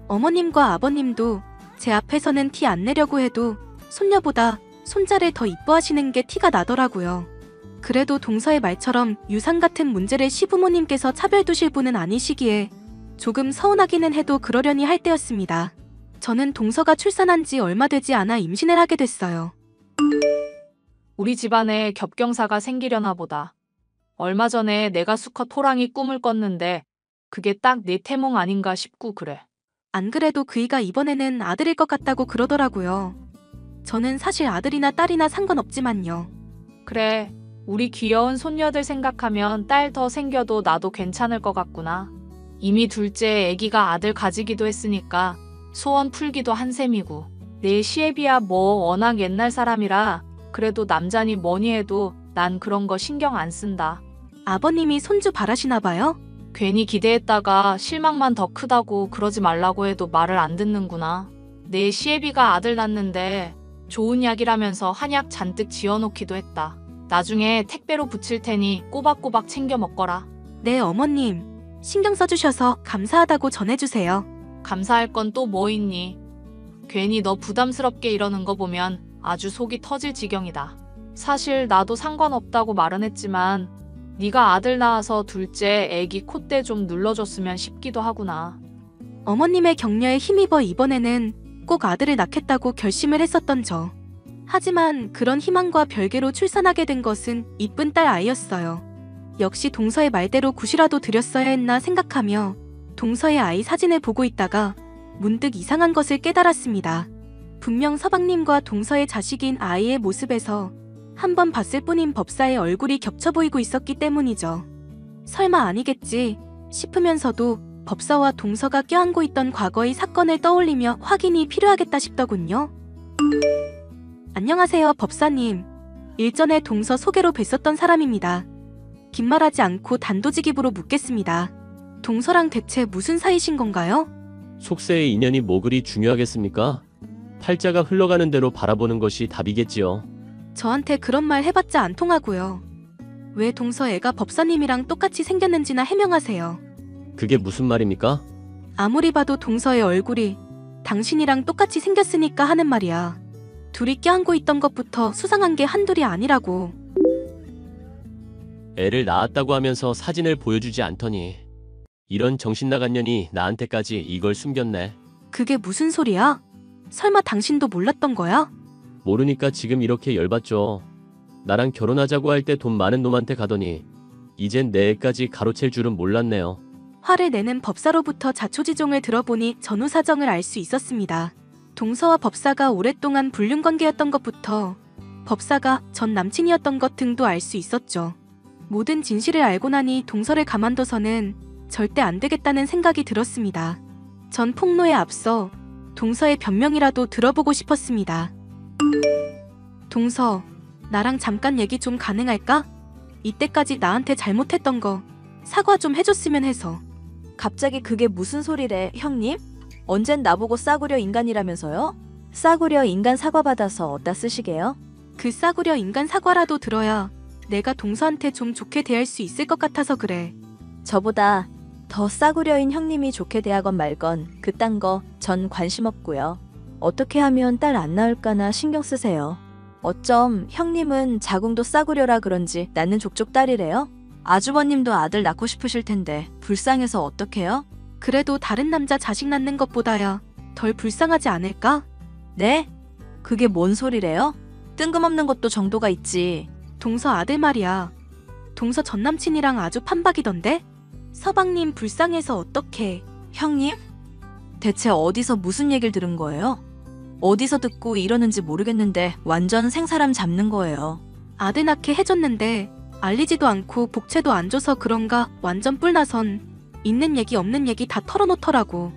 어머님과 아버님도 제 앞에서는 티 안 내려고 해도 손녀보다 손자를 더 이뻐하시는 게 티가 나더라고요. 그래도 동서의 말처럼 유산 같은 문제를 시부모님께서 차별 두실 분은 아니시기에 조금 서운하기는 해도 그러려니 할 때였습니다. 저는 동서가 출산한 지 얼마 되지 않아 임신을 하게 됐어요. 우리 집안에 겹경사가 생기려나 보다. 얼마 전에 내가 수컷 호랑이 꿈을 꿨는데 그게 딱 내 태몽 아닌가 싶고 그래. 안 그래도 그이가 이번에는 아들일 것 같다고 그러더라고요. 저는 사실 아들이나 딸이나 상관없지만요. 그래, 우리 귀여운 손녀들 생각하면 딸 더 생겨도 나도 괜찮을 것 같구나. 이미 둘째 애기가 아들 가지기도 했으니까 소원 풀기도 한 셈이고. 내 시애비야 뭐 워낙 옛날 사람이라 그래도 남자니 뭐니 해도 난 그런 거 신경 안 쓴다. 아버님이 손주 바라시나 봐요? 괜히 기대했다가 실망만 더 크다고 그러지 말라고 해도 말을 안 듣는구나. 내 시애비가 아들 낳는데 좋은 약이라면서 한약 잔뜩 지어놓기도 했다. 나중에 택배로 붙일 테니 꼬박꼬박 챙겨 먹거라. 네 어머님. 신경 써주셔서 감사하다고 전해주세요. 감사할 건 또 뭐 있니? 괜히 너 부담스럽게 이러는 거 보면 아주 속이 터질 지경이다. 사실 나도 상관없다고 말은 했지만 네가 아들 낳아서 둘째 애기 콧대 좀 눌러줬으면 싶기도 하구나. 어머님의 격려에 힘입어 이번에는 꼭 아들을 낳겠다고 결심을 했었던 저. 하지만 그런 희망과 별개로 출산하게 된 것은 이쁜 딸 아이였어요. 역시 동서의 말대로 굿이라도 드렸어야 했나 생각하며 동서의 아이 사진을 보고 있다가 문득 이상한 것을 깨달았습니다. 분명 서방님과 동서의 자식인 아이의 모습에서 한 번 봤을 뿐인 법사의 얼굴이 겹쳐 보이고 있었기 때문이죠. 설마 아니겠지 싶으면서도 법사와 동서가 껴안고 있던 과거의 사건을 떠올리며 확인이 필요하겠다 싶더군요. 안녕하세요, 법사님. 일전에 동서 소개로 뵀었던 사람입니다. 긴 말하지 않고 단도직입으로 묻겠습니다. 동서랑 대체 무슨 사이신 건가요? 속세의 인연이 뭐 그리 중요하겠습니까? 팔자가 흘러가는 대로 바라보는 것이 답이겠지요. 저한테 그런 말 해봤자 안 통하고요. 왜 동서 애가 법사님이랑 똑같이 생겼는지나 해명하세요. 그게 무슨 말입니까? 아무리 봐도 동서의 얼굴이 당신이랑 똑같이 생겼으니까 하는 말이야. 둘이 껴안고 있던 것부터 수상한 게 한둘이 아니라고. 애를 낳았다고 하면서 사진을 보여주지 않더니 이런 정신나간 년이 나한테까지 이걸 숨겼네. 그게 무슨 소리야? 설마 당신도 몰랐던 거야? 모르니까 지금 이렇게 열받죠. 나랑 결혼하자고 할 때 돈 많은 놈한테 가더니 이젠 내 애까지 가로챌 줄은 몰랐네요. 화를 내는 법사로부터 자초지종을 들어보니 전후 사정을 알 수 있었습니다. 동서와 법사가 오랫동안 불륜관계였던 것부터 법사가 전 남친이었던 것 등도 알 수 있었죠. 모든 진실을 알고 나니 동서를 가만둬서는 절대 안 되겠다는 생각이 들었습니다. 전 폭로에 앞서 동서의 변명이라도 들어보고 싶었습니다. 동서, 나랑 잠깐 얘기 좀 가능할까? 이때까지 나한테 잘못했던 거 사과 좀 해줬으면 해서. 갑자기 그게 무슨 소리래, 형님? 언젠 나보고 싸구려 인간이라면서요? 싸구려 인간 사과 받아서 어디다 쓰시게요? 그 싸구려 인간 사과라도 들어야 내가 동서한테 좀 좋게 대할 수 있을 것 같아서 그래. 저보다 더 싸구려인 형님이 좋게 대하건 말건 그딴 거 전 관심 없고요. 어떻게 하면 딸 안 낳을까나 신경 쓰세요. 어쩜 형님은 자궁도 싸구려라 그런지 낳는 족족 딸이래요? 아주버님도 아들 낳고 싶으실 텐데 불쌍해서 어떡해요? 그래도 다른 남자 자식 낳는 것보다야 덜 불쌍하지 않을까? 네? 그게 뭔 소리래요? 뜬금없는 것도 정도가 있지. 동서 아들 말이야. 동서 전남친이랑 아주 판박이던데? 서방님 불쌍해서 어떡해. 형님? 대체 어디서 무슨 얘기를 들은 거예요? 어디서 듣고 이러는지 모르겠는데 완전 생사람 잡는 거예요. 아들 낳게 해줬는데 알리지도 않고 복채도 안 줘서 그런가 완전 뿔나선 있는 얘기 없는 얘기 다 털어놓더라고.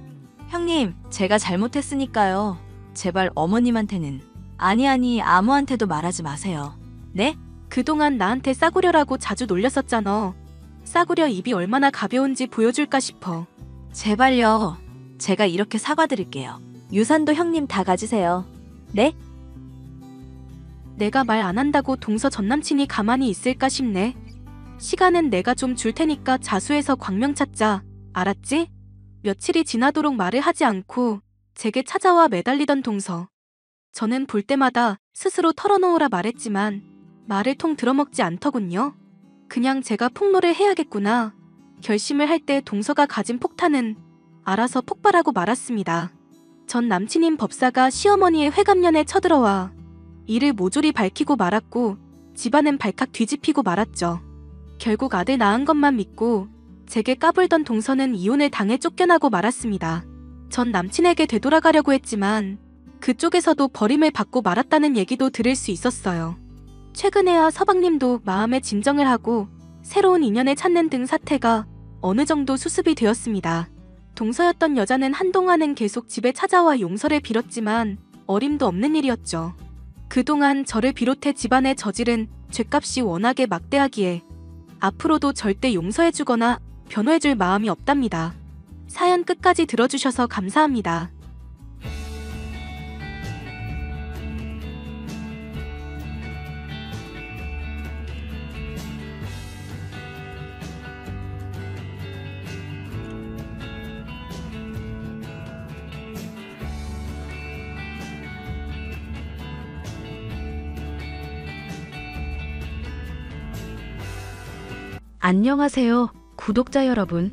형님, 제가 잘못했으니까요. 제발 어머님한테는 아니 아무한테도 말하지 마세요. 네? 그동안 나한테 싸구려라고 자주 놀렸었잖아. 싸구려 입이 얼마나 가벼운지 보여줄까 싶어. 제발요. 제가 이렇게 사과드릴게요. 유산도 형님 다 가지세요. 네? 내가 말 안 한다고 동서 전남친이 가만히 있을까 싶네. 시간은 내가 좀 줄 테니까 자수해서 광명 찾자. 알았지? 며칠이 지나도록 말을 하지 않고 제게 찾아와 매달리던 동서. 저는 볼 때마다 스스로 털어놓으라 말했지만 말을 통 들어먹지 않더군요. 그냥 제가 폭로를 해야겠구나. 결심을 할 때 동서가 가진 폭탄은 알아서 폭발하고 말았습니다. 전 남친인 법사가 시어머니의 회감년에 쳐들어와 이를 모조리 밝히고 말았고 집안은 발칵 뒤집히고 말았죠. 결국 아들 낳은 것만 믿고 제게 까불던 동서는 이혼을 당해 쫓겨나고 말았습니다. 전 남친에게 되돌아가려고 했지만 그쪽에서도 버림을 받고 말았다는 얘기도 들을 수 있었어요. 최근에야 서방님도 마음의 진정을 하고 새로운 인연을 찾는 등 사태가 어느 정도 수습이 되었습니다. 동서였던 여자는 한동안은 계속 집에 찾아와 용서를 빌었지만 어림도 없는 일이었죠. 그동안 저를 비롯해 집안에 저지른 죗값이 워낙에 막대하기에 앞으로도 절대 용서해주거나 변호해줄 마음이 없답니다. 사연 끝까지 들어주셔서 감사합니다. 안녕하세요, 구독자 여러분.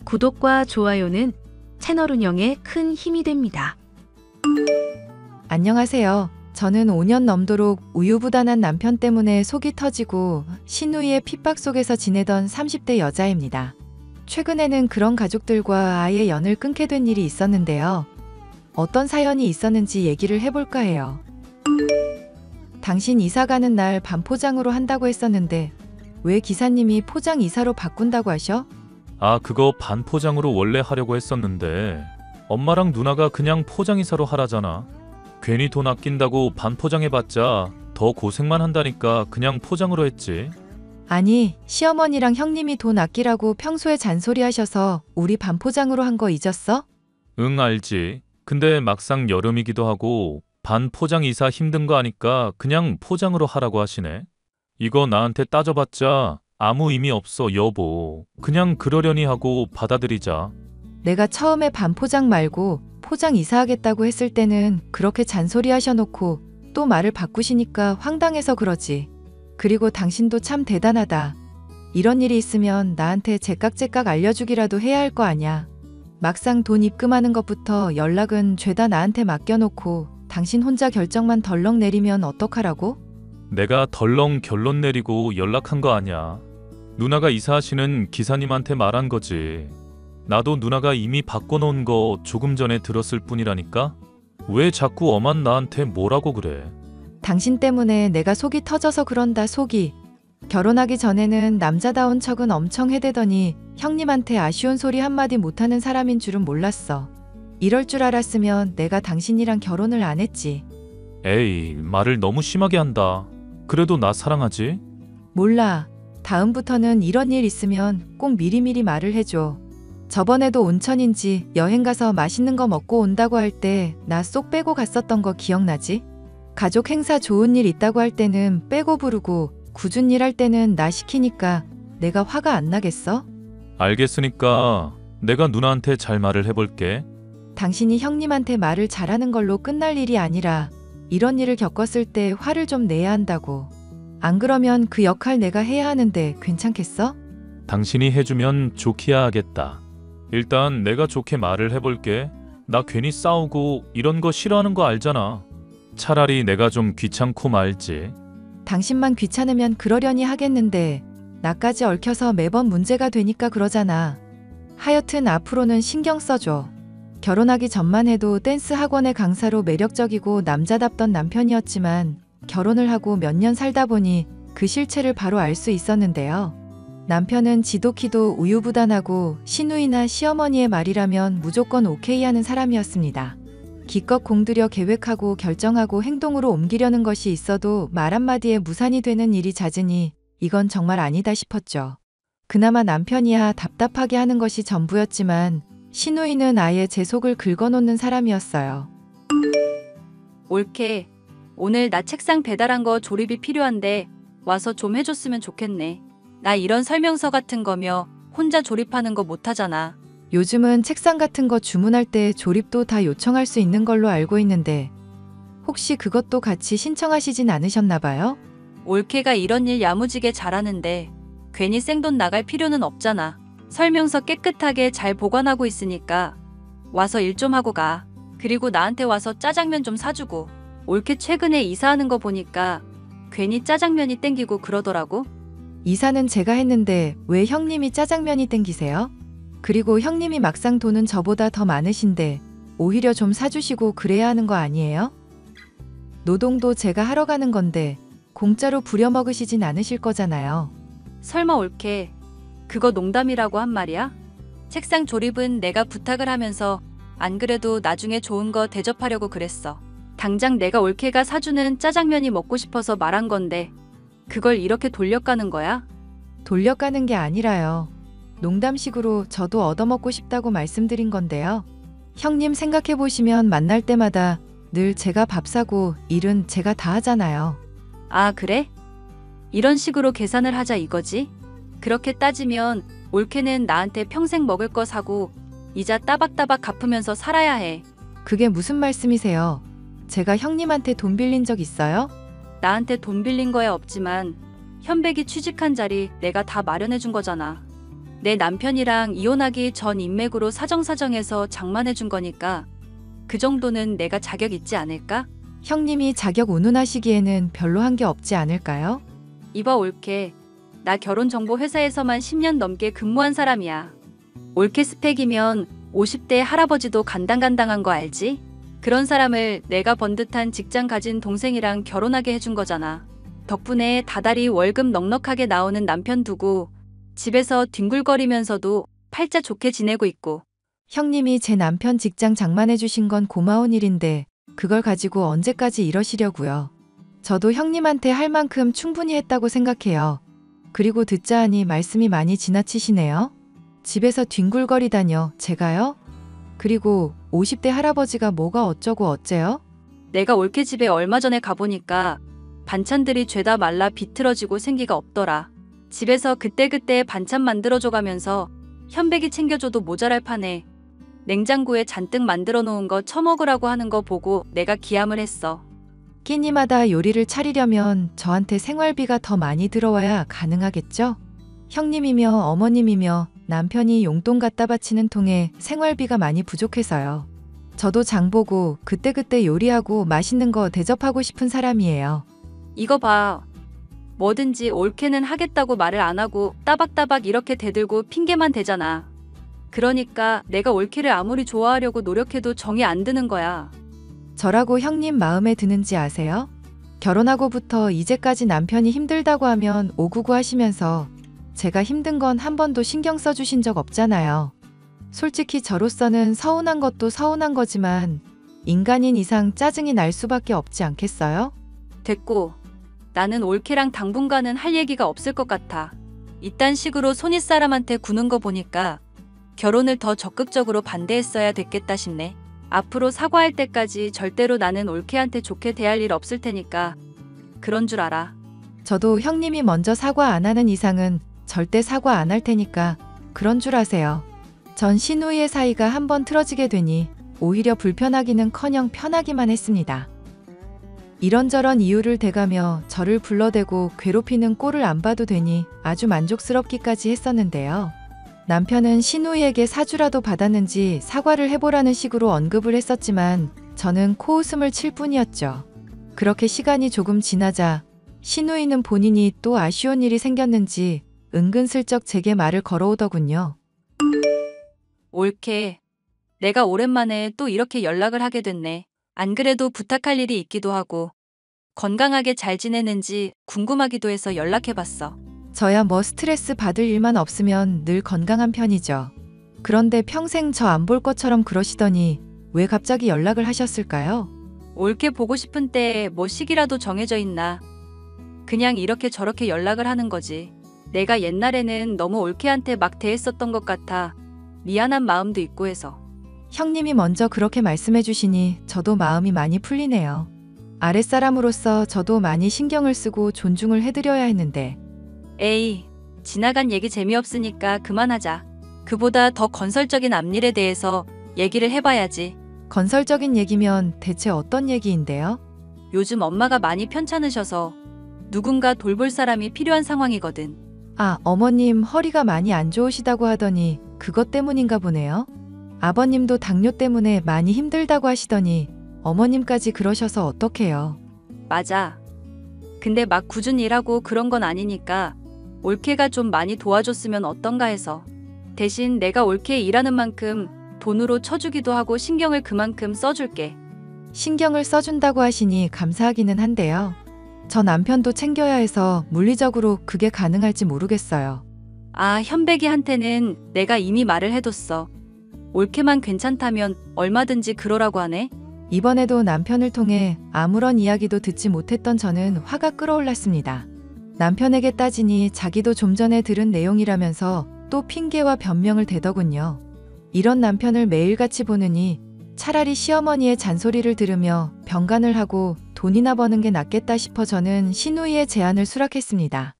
구독과 좋아요는 채널 운영에 큰 힘이 됩니다. 안녕하세요. 저는 5년 넘도록 우유부단한 남편 때문에 속이 터지고 시누이의 핍박 속에서 지내던 30대 여자입니다. 최근에는 그런 가족들과 아예 연을 끊게 된 일이 있었는데요. 어떤 사연이 있었는지 얘기를 해볼까 해요. 당신 이사 가는 날 반포장으로 한다고 했었는데 왜 기사님이 포장 이사로 바꾼다고 하셔? 아, 그거 반포장으로 원래 하려고 했었는데 엄마랑 누나가 그냥 포장 이사로 하라잖아. 괜히 돈 아낀다고 반포장해봤자 더 고생만 한다니까 그냥 포장으로 했지. 아니, 시어머니랑 형님이 돈 아끼라고 평소에 잔소리 하셔서 우리 반포장으로 한 거 잊었어? 응, 알지. 근데 막상 여름이기도 하고 반포장 이사 힘든 거 아니까 그냥 포장으로 하라고 하시네. 이거 나한테 따져봤자 아무 의미 없어, 여보. 그냥 그러려니 하고 받아들이자. 내가 처음에 반포장 말고 포장 이사하겠다고 했을 때는 그렇게 잔소리 하셔놓고 또 말을 바꾸시니까 황당해서 그러지. 그리고 당신도 참 대단하다. 이런 일이 있으면 나한테 제깍제깍 알려주기라도 해야 할 거 아냐. 막상 돈 입금하는 것부터 연락은 죄다 나한테 맡겨놓고 당신 혼자 결정만 덜렁 내리면 어떡하라고? 내가 덜렁 결론 내리고 연락한 거 아니야. 누나가 이사하시는 기사님한테 말한 거지. 나도 누나가 이미 바꿔놓은 거 조금 전에 들었을 뿐이라니까? 왜 자꾸 엄한 나한테 뭐라고 그래? 당신 때문에 내가 속이 터져서 그런다, 속이. 결혼하기 전에는 남자다운 척은 엄청 해대더니 형님한테 아쉬운 소리 한마디 못하는 사람인 줄은 몰랐어. 이럴 줄 알았으면 내가 당신이랑 결혼을 안 했지. 에이, 말을 너무 심하게 한다. 그래도 나 사랑하지? 몰라. 다음부터는 이런 일 있으면 꼭 미리미리 말을 해줘. 저번에도 온천인지 여행 가서 맛있는 거 먹고 온다고 할 때 나 쏙 빼고 갔었던 거 기억나지? 가족 행사 좋은 일 있다고 할 때는 빼고 부르고 굳은 일 할 때는 나 시키니까 내가 화가 안 나겠어? 알겠으니까 내가 누나한테 잘 말을 해볼게. 당신이 형님한테 말을 잘하는 걸로 끝날 일이 아니라 이런 일을 겪었을 때 화를 좀 내야 한다고. 안 그러면 그 역할 내가 해야 하는데 괜찮겠어? 당신이 해주면 좋기야 하겠다. 일단 내가 좋게 말을 해볼게. 나 괜히 싸우고 이런 거 싫어하는 거 알잖아. 차라리 내가 좀 귀찮고 말지. 당신만 귀찮으면 그러려니 하겠는데 나까지 얽혀서 매번 문제가 되니까 그러잖아. 하여튼 앞으로는 신경 써줘. 결혼하기 전만 해도 댄스 학원의 강사로 매력적이고 남자답던 남편이었지만 결혼을 하고 몇 년 살다 보니 그 실체를 바로 알 수 있었는데요. 남편은 지도키도 우유부단하고 시누이나 시어머니의 말이라면 무조건 오케이 하는 사람이었습니다. 기껏 공들여 계획하고 결정하고 행동으로 옮기려는 것이 있어도 말 한마디에 무산이 되는 일이 잦으니 이건 정말 아니다 싶었죠. 그나마 남편이야 답답하게 하는 것이 전부였지만 시누이는 아예 제 속을 긁어놓는 사람이었어요. 올케, 오늘 나 책상 배달한 거 조립이 필요한데 와서 좀 해줬으면 좋겠네. 나 이런 설명서 같은 거며 혼자 조립하는 거 못하잖아. 요즘은 책상 같은 거 주문할 때 조립도 다 요청할 수 있는 걸로 알고 있는데 혹시 그것도 같이 신청하시진 않으셨나 봐요? 올케가 이런 일 야무지게 잘하는데 괜히 생돈 나갈 필요는 없잖아. 설명서 깨끗하게 잘 보관하고 있으니까 와서 일 좀 하고 가. 그리고 나한테 와서 짜장면 좀 사주고. 올케 최근에 이사하는 거 보니까 괜히 짜장면이 땡기고 그러더라고. 이사는 제가 했는데 왜 형님이 짜장면이 땡기세요? 그리고 형님이 막상 돈은 저보다 더 많으신데 오히려 좀 사주시고 그래야 하는 거 아니에요? 노동도 제가 하러 가는 건데 공짜로 부려먹으시진 않으실 거잖아요. 설마 올케, 그거 농담이라고 한 말이야? 책상 조립은 내가 부탁을 하면서 안 그래도 나중에 좋은 거 대접하려고 그랬어. 당장 내가 올케가 사주는 짜장면이 먹고 싶어서 말한 건데 그걸 이렇게 돌려가는 거야? 돌려가는 게 아니라요. 농담식으로 저도 얻어먹고 싶다고 말씀드린 건데요. 형님 생각해보시면 만날 때마다 늘 제가 밥 사고 일은 제가 다 하잖아요. 아, 그래? 이런 식으로 계산을 하자 이거지? 그렇게 따지면 올케는 나한테 평생 먹을 거 사고 이자 따박따박 갚으면서 살아야 해. 그게 무슨 말씀이세요? 제가 형님한테 돈 빌린 적 있어요? 나한테 돈 빌린 거야 없지만 현백이 취직한 자리 내가 다 마련해 준 거잖아. 내 남편이랑 이혼하기 전 인맥으로 사정사정해서 장만해 준 거니까 그 정도는 내가 자격 있지 않을까? 형님이 자격 운운하시기에는 별로 한 게 없지 않을까요? 이봐 올케. 나 결혼정보 회사에서만 10년 넘게 근무한 사람이야. 올케 스펙이면 50대 할아버지도 간당간당한 거 알지? 그런 사람을 내가 번듯한 직장 가진 동생이랑 결혼하게 해준 거잖아. 덕분에 다달이 월급 넉넉하게 나오는 남편 두고 집에서 뒹굴거리면서도 팔자 좋게 지내고 있고. 형님이 제 남편 직장 장만해 주신 건 고마운 일인데 그걸 가지고 언제까지 이러시려고요. 저도 형님한테 할 만큼 충분히 했다고 생각해요. 그리고 듣자 하니 말씀이 많이 지나치시네요. 집에서 뒹굴거리다뇨, 제가요? 그리고 50대 할아버지가 뭐가 어쩌고 어째요? 내가 올케 집에 얼마 전에 가보니까 반찬들이 죄다 말라 비틀어지고 생기가 없더라. 집에서 그때그때 반찬 만들어줘가면서 현백이 챙겨줘도 모자랄 판에 냉장고에 잔뜩 만들어 놓은 거 처먹으라고 하는 거 보고 내가 기함을 했어. 끼니마다 요리를 차리려면 저한테 생활비가 더 많이 들어와야 가능하겠죠? 형님이며 어머님이며 남편이 용돈 갖다 바치는 통에 생활비가 많이 부족해서요. 저도 장보고 그때그때 요리하고 맛있는 거 대접하고 싶은 사람이에요. 이거 봐. 뭐든지 올케는 하겠다고 말을 안 하고 따박따박 이렇게 대들고 핑계만 대잖아. 그러니까 내가 올케를 아무리 좋아하려고 노력해도 정이 안 드는 거야. 저라고 형님 마음에 드는지 아세요? 결혼하고부터 이제까지 남편이 힘들다고 하면 오구구 하시면서 제가 힘든 건 한 번도 신경 써주신 적 없잖아요. 솔직히 저로서는 서운한 것도 서운한 거지만 인간인 이상 짜증이 날 수밖에 없지 않겠어요? 됐고. 나는 올케랑 당분간은 할 얘기가 없을 것 같아. 이딴 식으로 손윗사람한테 구는 거 보니까 결혼을 더 적극적으로 반대했어야 됐겠다 싶네. 앞으로 사과할 때까지 절대로 나는 올케한테 좋게 대할 일 없을 테니까 그런 줄 알아. 저도 형님이 먼저 사과 안 하는 이상은 절대 사과 안 할 테니까 그런 줄 아세요. 전 신우이의 사이가 한번 틀어지게 되니 오히려 불편하기는커녕 편하기만 했습니다. 이런저런 이유를 대가며 저를 불러대고 괴롭히는 꼴을 안 봐도 되니 아주 만족스럽기까지 했었는데요. 남편은 신우이에게 사주라도 받았는지 사과를 해보라는 식으로 언급을 했었지만 저는 코웃음을 칠 뿐이었죠. 그렇게 시간이 조금 지나자 신우이는 본인이 또 아쉬운 일이 생겼는지 은근슬쩍 제게 말을 걸어오더군요. 올케, 내가 오랜만에 또 이렇게 연락을 하게 됐네. 안 그래도 부탁할 일이 있기도 하고 건강하게 잘 지내는지 궁금하기도 해서 연락해봤어. 저야 뭐 스트레스 받을 일만 없으면 늘 건강한 편이죠. 그런데 평생 저 안 볼 것처럼 그러시더니 왜 갑자기 연락을 하셨을까요? 올케 보고 싶은 때에 뭐 시기라도 정해져 있나. 그냥 이렇게 저렇게 연락을 하는 거지. 내가 옛날에는 너무 올케한테 막 대했었던 것 같아 미안한 마음도 있고 해서. 형님이 먼저 그렇게 말씀해 주시니 저도 마음이 많이 풀리네요. 아랫사람으로서 저도 많이 신경을 쓰고 존중을 해드려야 했는데. 에이, 지나간 얘기 재미없으니까 그만하자. 그보다 더 건설적인 앞일에 대해서 얘기를 해봐야지. 건설적인 얘기면 대체 어떤 얘기인데요? 요즘 엄마가 많이 편찮으셔서 누군가 돌볼 사람이 필요한 상황이거든. 아, 어머님 허리가 많이 안 좋으시다고 하더니 그것 때문인가 보네요. 아버님도 당뇨 때문에 많이 힘들다고 하시더니 어머님까지 그러셔서 어떡해요. 맞아. 근데 막 꾸준히 일하고 그런 건 아니니까 올케가 좀 많이 도와줬으면 어떤가 해서. 대신 내가 올케 일하는 만큼 돈으로 쳐주기도 하고 신경을 그만큼 써줄게. 신경을 써준다고 하시니 감사하기는 한데요. 저 남편도 챙겨야 해서 물리적으로 그게 가능할지 모르겠어요. 아, 현백이한테는 내가 이미 말을 해뒀어. 올케만 괜찮다면 얼마든지 그러라고 하네. 이번에도 남편을 통해 아무런 이야기도 듣지 못했던 저는 화가 끌어올랐습니다. 남편에게 따지니 자기도 좀 전에 들은 내용이라면서 또 핑계와 변명을 대더군요. 이런 남편을 매일같이 보느니 차라리 시어머니의 잔소리를 들으며 병간을 하고 돈이나 버는 게 낫겠다 싶어 저는 신우이의 제안을 수락했습니다.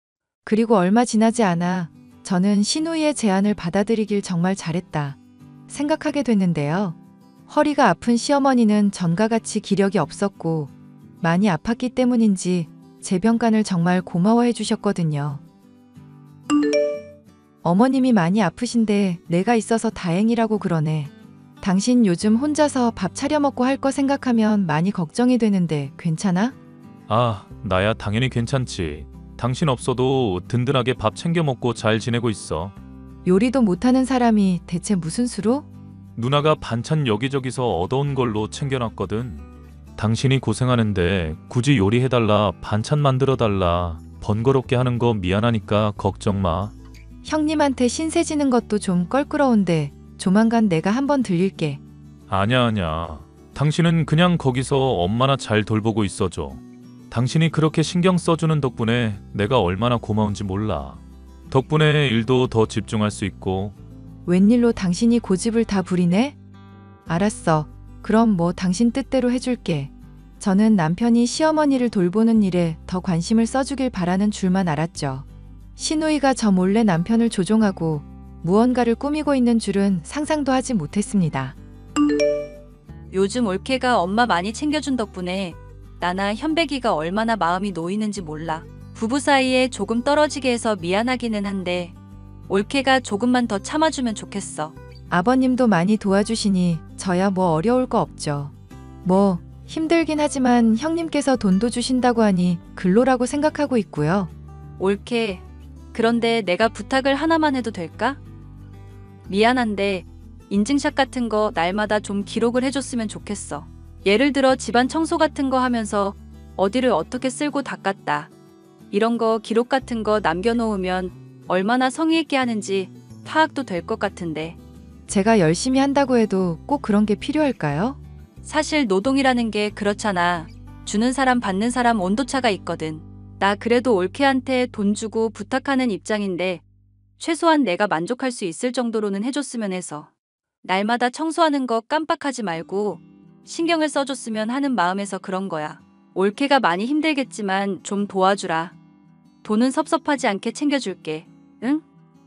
그리고 얼마 지나지 않아 저는 신우이의 제안을 받아들이길 정말 잘했다 생각하게 됐는데요. 허리가 아픈 시어머니는 전과 같이 기력이 없었고 많이 아팠기 때문인지 제 병간을 정말 고마워해 주셨거든요. 어머님이 많이 아프신데 내가 있어서 다행이라고 그러네. 당신 요즘 혼자서 밥 차려 먹고 할 거 생각하면 많이 걱정이 되는데 괜찮아? 아, 나야 당연히 괜찮지. 당신 없어도 든든하게 밥 챙겨 먹고 잘 지내고 있어. 요리도 못하는 사람이 대체 무슨 수로? 누나가 반찬 여기저기서 얻어온 걸로 챙겨놨거든. 당신이 고생하는데 굳이 요리해달라, 반찬 만들어달라, 번거롭게 하는 거 미안하니까 걱정 마. 형님한테 신세 지는 것도 좀 껄끄러운데 조만간 내가 한번 들릴게. 아냐. 당신은 그냥 거기서 엄마나 잘 돌보고 있어줘. 당신이 그렇게 신경 써주는 덕분에 내가 얼마나 고마운지 몰라. 덕분에 일도 더 집중할 수 있고. 웬일로 당신이 고집을 다 부리네? 알았어. 그럼 뭐 당신 뜻대로 해줄게. 저는 남편이 시어머니를 돌보는 일에 더 관심을 써주길 바라는 줄만 알았죠. 시누이가 저 몰래 남편을 조종하고 무언가를 꾸미고 있는 줄은 상상도 하지 못했습니다. 요즘 올케가 엄마 많이 챙겨준 덕분에 나나 현백이가 얼마나 마음이 놓이는지 몰라. 부부 사이에 조금 떨어지게 해서 미안하기는 한데 올케가 조금만 더 참아주면 좋겠어. 아버님도 많이 도와주시니 저야 뭐 어려울 거 없죠. 뭐 힘들긴 하지만 형님께서 돈도 주신다고 하니 근로라고 생각하고 있고요. 올케, 그런데 내가 부탁을 하나만 해도 될까? 미안한데 인증샷 같은 거 날마다 좀 기록을 해줬으면 좋겠어. 예를 들어 집안 청소 같은 거 하면서 어디를 어떻게 쓸고 닦았다, 이런 거 기록 같은 거 남겨놓으면 얼마나 성의 있게 하는지 파악도 될 것 같은데. 제가 열심히 한다고 해도 꼭 그런 게 필요할까요? 사실 노동이라는 게 그렇잖아. 주는 사람 받는 사람 온도차가 있거든. 나 그래도 올케한테 돈 주고 부탁하는 입장인데 최소한 내가 만족할 수 있을 정도로는 해줬으면 해서. 날마다 청소하는 거 깜빡하지 말고 신경을 써줬으면 하는 마음에서 그런 거야. 올케가 많이 힘들겠지만 좀 도와주라. 돈은 섭섭하지 않게 챙겨줄게. 응?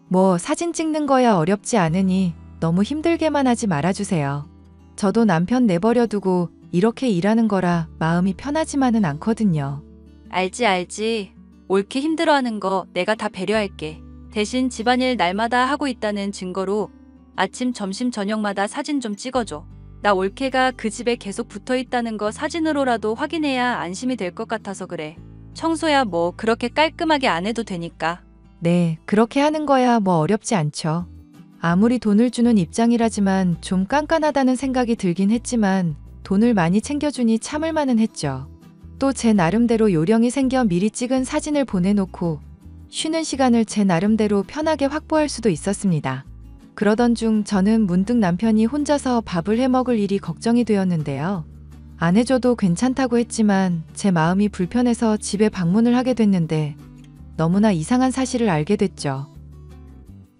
뭐 사진 찍는 거야 어렵지 않으니 너무 힘들게만 하지 말아주세요. 저도 남편 내버려두고 이렇게 일하는 거라 마음이 편하지만은 않거든요. 알지. 올케 힘들어하는 거 내가 다 배려할게. 대신 집안일 날마다 하고 있다는 증거로 아침, 점심, 저녁마다 사진 좀 찍어줘. 나 올케가 그 집에 계속 붙어있다는 거 사진으로라도 확인해야 안심이 될 것 같아서 그래. 청소야 뭐 그렇게 깔끔하게 안 해도 되니까. 네, 그렇게 하는 거야 뭐 어렵지 않죠. 아무리 돈을 주는 입장이라지만 좀 깐깐하다는 생각이 들긴 했지만 돈을 많이 챙겨주니 참을만은 했죠. 또 제 나름대로 요령이 생겨 미리 찍은 사진을 보내놓고 쉬는 시간을 제 나름대로 편하게 확보할 수도 있었습니다. 그러던 중 저는 문득 남편이 혼자서 밥을 해먹을 일이 걱정이 되었는데요. 안 해줘도 괜찮다고 했지만 제 마음이 불편해서 집에 방문을 하게 됐는데 너무나 이상한 사실을 알게 됐죠.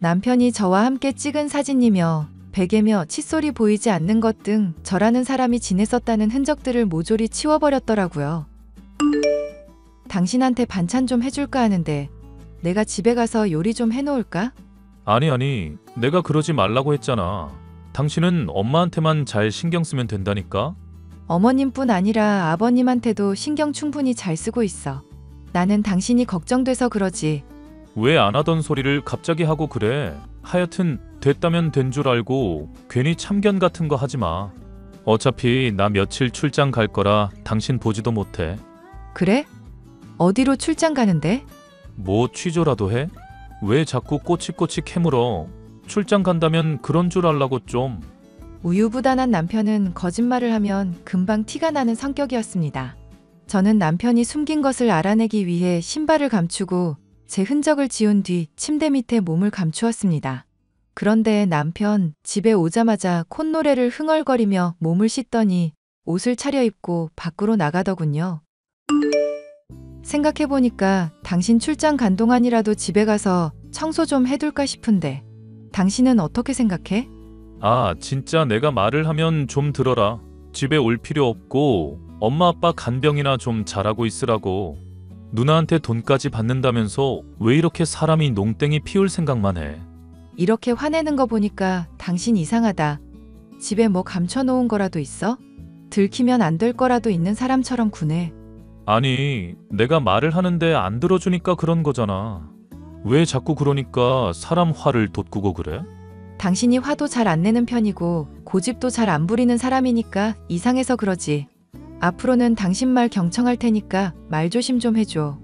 남편이 저와 함께 찍은 사진이며 베개며 칫솔이 보이지 않는 것 등 저라는 사람이 지냈었다는 흔적들을 모조리 치워버렸더라고요. 당신한테 반찬 좀 해줄까 하는데 내가 집에 가서 요리 좀 해놓을까? 아니, 내가 그러지 말라고 했잖아. 당신은 엄마한테만 잘 신경 쓰면 된다니까? 어머님뿐 아니라 아버님한테도 신경 충분히 잘 쓰고 있어. 나는 당신이 걱정돼서 그러지. 왜 안 하던 소리를 갑자기 하고 그래? 하여튼 됐다면 된 줄 알고 괜히 참견 같은 거 하지 마. 어차피 나 며칠 출장 갈 거라 당신 보지도 못해. 그래? 어디로 출장 가는데? 뭐 취조라도 해? 왜 자꾸 꼬치꼬치 캐물어? 출장 간다면 그런 줄 알라고 좀. 우유부단한 남편은 거짓말을 하면 금방 티가 나는 성격이었습니다. 저는 남편이 숨긴 것을 알아내기 위해 신발을 감추고 제 흔적을 지운 뒤 침대 밑에 몸을 감추었습니다. 그런데 남편 집에 오자마자 콧노래를 흥얼거리며 몸을 씻더니 옷을 차려입고 밖으로 나가더군요. 생각해보니까 당신 출장 간 동안이라도 집에 가서 청소 좀 해둘까 싶은데 당신은 어떻게 생각해? 아, 진짜 내가 말을 하면 좀 들어라. 집에 올 필요 없고 엄마 아빠 간병이나 좀 잘하고 있으라고. 누나한테 돈까지 받는다면서 왜 이렇게 사람이 농땡이 피울 생각만 해. 이렇게 화내는 거 보니까 당신 이상하다. 집에 뭐 감춰놓은 거라도 있어? 들키면 안 될 거라도 있는 사람처럼 구네. 아니, 내가 말을 하는데 안 들어주니까 그런 거잖아. 왜 자꾸 그러니까 사람 화를 돋구고 그래? 당신이 화도 잘 안 내는 편이고 고집도 잘 안 부리는 사람이니까 이상해서 그러지. 앞으로는 당신 말 경청할 테니까 말 조심 좀 해줘.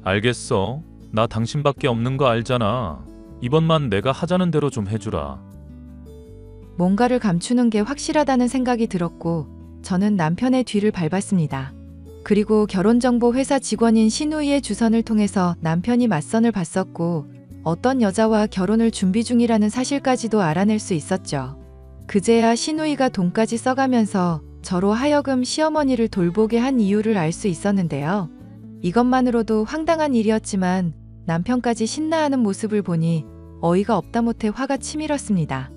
알겠어. 나 당신밖에 없는 거 알잖아. 이번만 내가 하자는 대로 좀 해주라. 뭔가를 감추는 게 확실하다는 생각이 들었고 저는 남편의 뒤를 밟았습니다. 그리고 결혼정보 회사 직원인 신우이의 주선을 통해서 남편이 맞선을 봤었고 어떤 여자와 결혼을 준비 중이라는 사실까지도 알아낼 수 있었죠. 그제야 신우이가 돈까지 써가면서 저로 하여금 시어머니를 돌보게 한 이유를 알 수 있었는데요. 이것만으로도 황당한 일이었지만 남편까지 신나하는 모습을 보니 어이가 없다 못해 화가 치밀었습니다.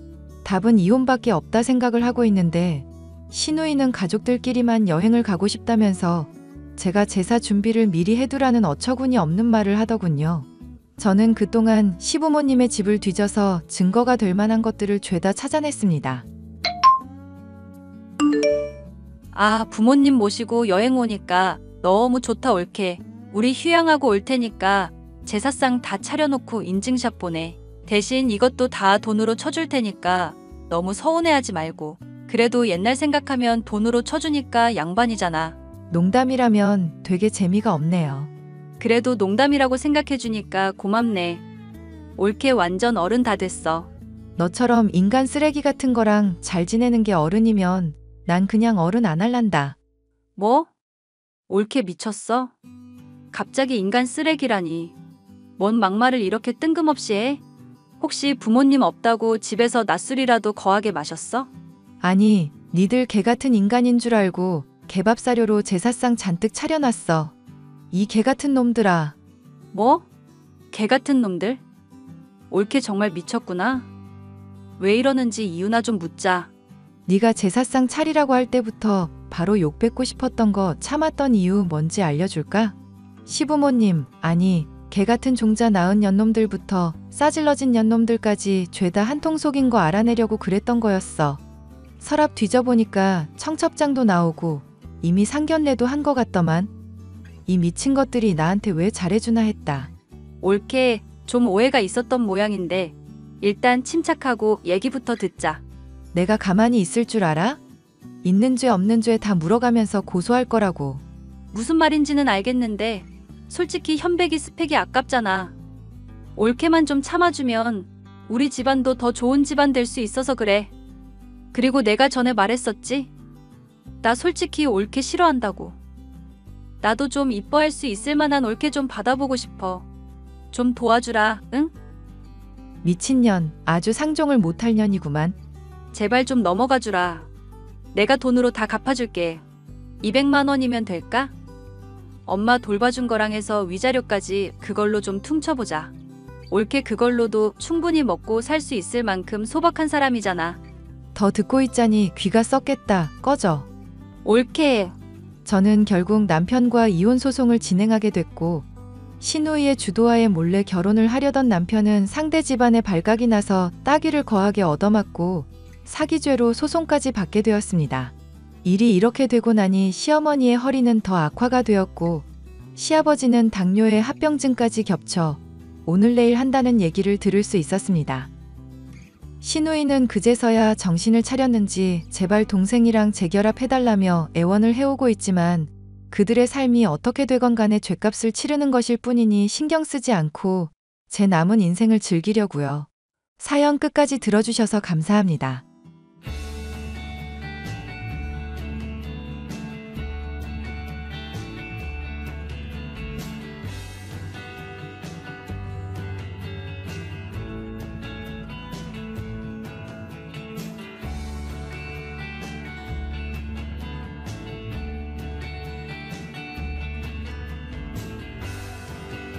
답은 이혼밖에 없다 생각을 하고 있는데 신우이는 가족들끼리만 여행을 가고 싶다면서 제가 제사 준비를 미리 해두라는 어처구니 없는 말을 하더군요. 저는 그동안 시부모님의 집을 뒤져서 증거가 될 만한 것들을 죄다 찾아냈습니다. 아, 부모님 모시고 여행 오니까 너무 좋다 올케. 우리 휴양하고 올 테니까 제사상 다 차려놓고 인증샷 보내. 대신 이것도 다 돈으로 쳐줄 테니까 너무 서운해하지 말고. 그래도 옛날 생각하면 돈으로 쳐주니까 양반이잖아. 농담이라면 되게 재미가 없네요. 그래도 농담이라고 생각해주니까 고맙네. 올케 완전 어른 다 됐어. 너처럼 인간 쓰레기 같은 거랑 잘 지내는 게 어른이면 난 그냥 어른 안 할란다. 뭐? 올케 미쳤어? 갑자기 인간 쓰레기라니. 뭔 막말을 이렇게 뜬금없이 해? 혹시 부모님 없다고 집에서 낮술이라도 거하게 마셨어? 아니, 니들 개 같은 인간인 줄 알고 개밥 사료로 제사상 잔뜩 차려놨어. 이 개 같은 놈들아. 뭐? 개 같은 놈들? 올케 정말 미쳤구나. 왜 이러는지 이유나 좀 묻자. 네가 제사상 차리라고 할 때부터 바로 욕 뱉고 싶었던 거 참았던 이유 뭔지 알려줄까? 시부모님, 아니 개 같은 종자 낳은 년놈들부터 싸질러진 년놈들까지 죄다 한통 속인 거 알아내려고 그랬던 거였어. 서랍 뒤져보니까 청첩장도 나오고 이미 상견례도 한 거 같더만. 이 미친 것들이 나한테 왜 잘해주나 했다. 올케, 좀 오해가 있었던 모양인데 일단 침착하고 얘기부터 듣자. 내가 가만히 있을 줄 알아? 있는 죄 없는 죄 다 물어가면서 고소할 거라고. 무슨 말인지는 알겠는데 솔직히 현백이 스펙이 아깝잖아. 올케만 좀 참아주면 우리 집안도 더 좋은 집안 될 수 있어서 그래. 그리고 내가 전에 말했었지? 나 솔직히 올케 싫어한다고. 나도 좀 이뻐할 수 있을 만한 올케 좀 받아보고 싶어. 좀 도와주라, 응? 미친년, 아주 상종을 못할 년이구만. 제발 좀 넘어가주라. 내가 돈으로 다 갚아줄게. 200만 원이면 될까? 엄마 돌봐준 거랑 해서 위자료까지 그걸로 좀 퉁쳐보자. 올케 그걸로도 충분히 먹고 살 수 있을 만큼 소박한 사람이잖아. 더 듣고 있자니 귀가 썩겠다. 꺼져. 올케. 저는 결국 남편과 이혼 소송을 진행하게 됐고 신우이의 주도하에 몰래 결혼을 하려던 남편은 상대 집안에 발각이 나서 따귀를 거하게 얻어맞고 사기죄로 소송까지 받게 되었습니다. 일이 이렇게 되고 나니 시어머니의 허리는 더 악화가 되었고 시아버지는 당뇨에 합병증까지 겹쳐 오늘 내일 한다는 얘기를 들을 수 있었습니다. 신우이는 그제서야 정신을 차렸는지 제발 동생이랑 재결합해달라며 애원을 해오고 있지만 그들의 삶이 어떻게 되건 간에 죗값을 치르는 것일 뿐이니 신경 쓰지 않고 제 남은 인생을 즐기려고요. 사연 끝까지 들어주셔서 감사합니다.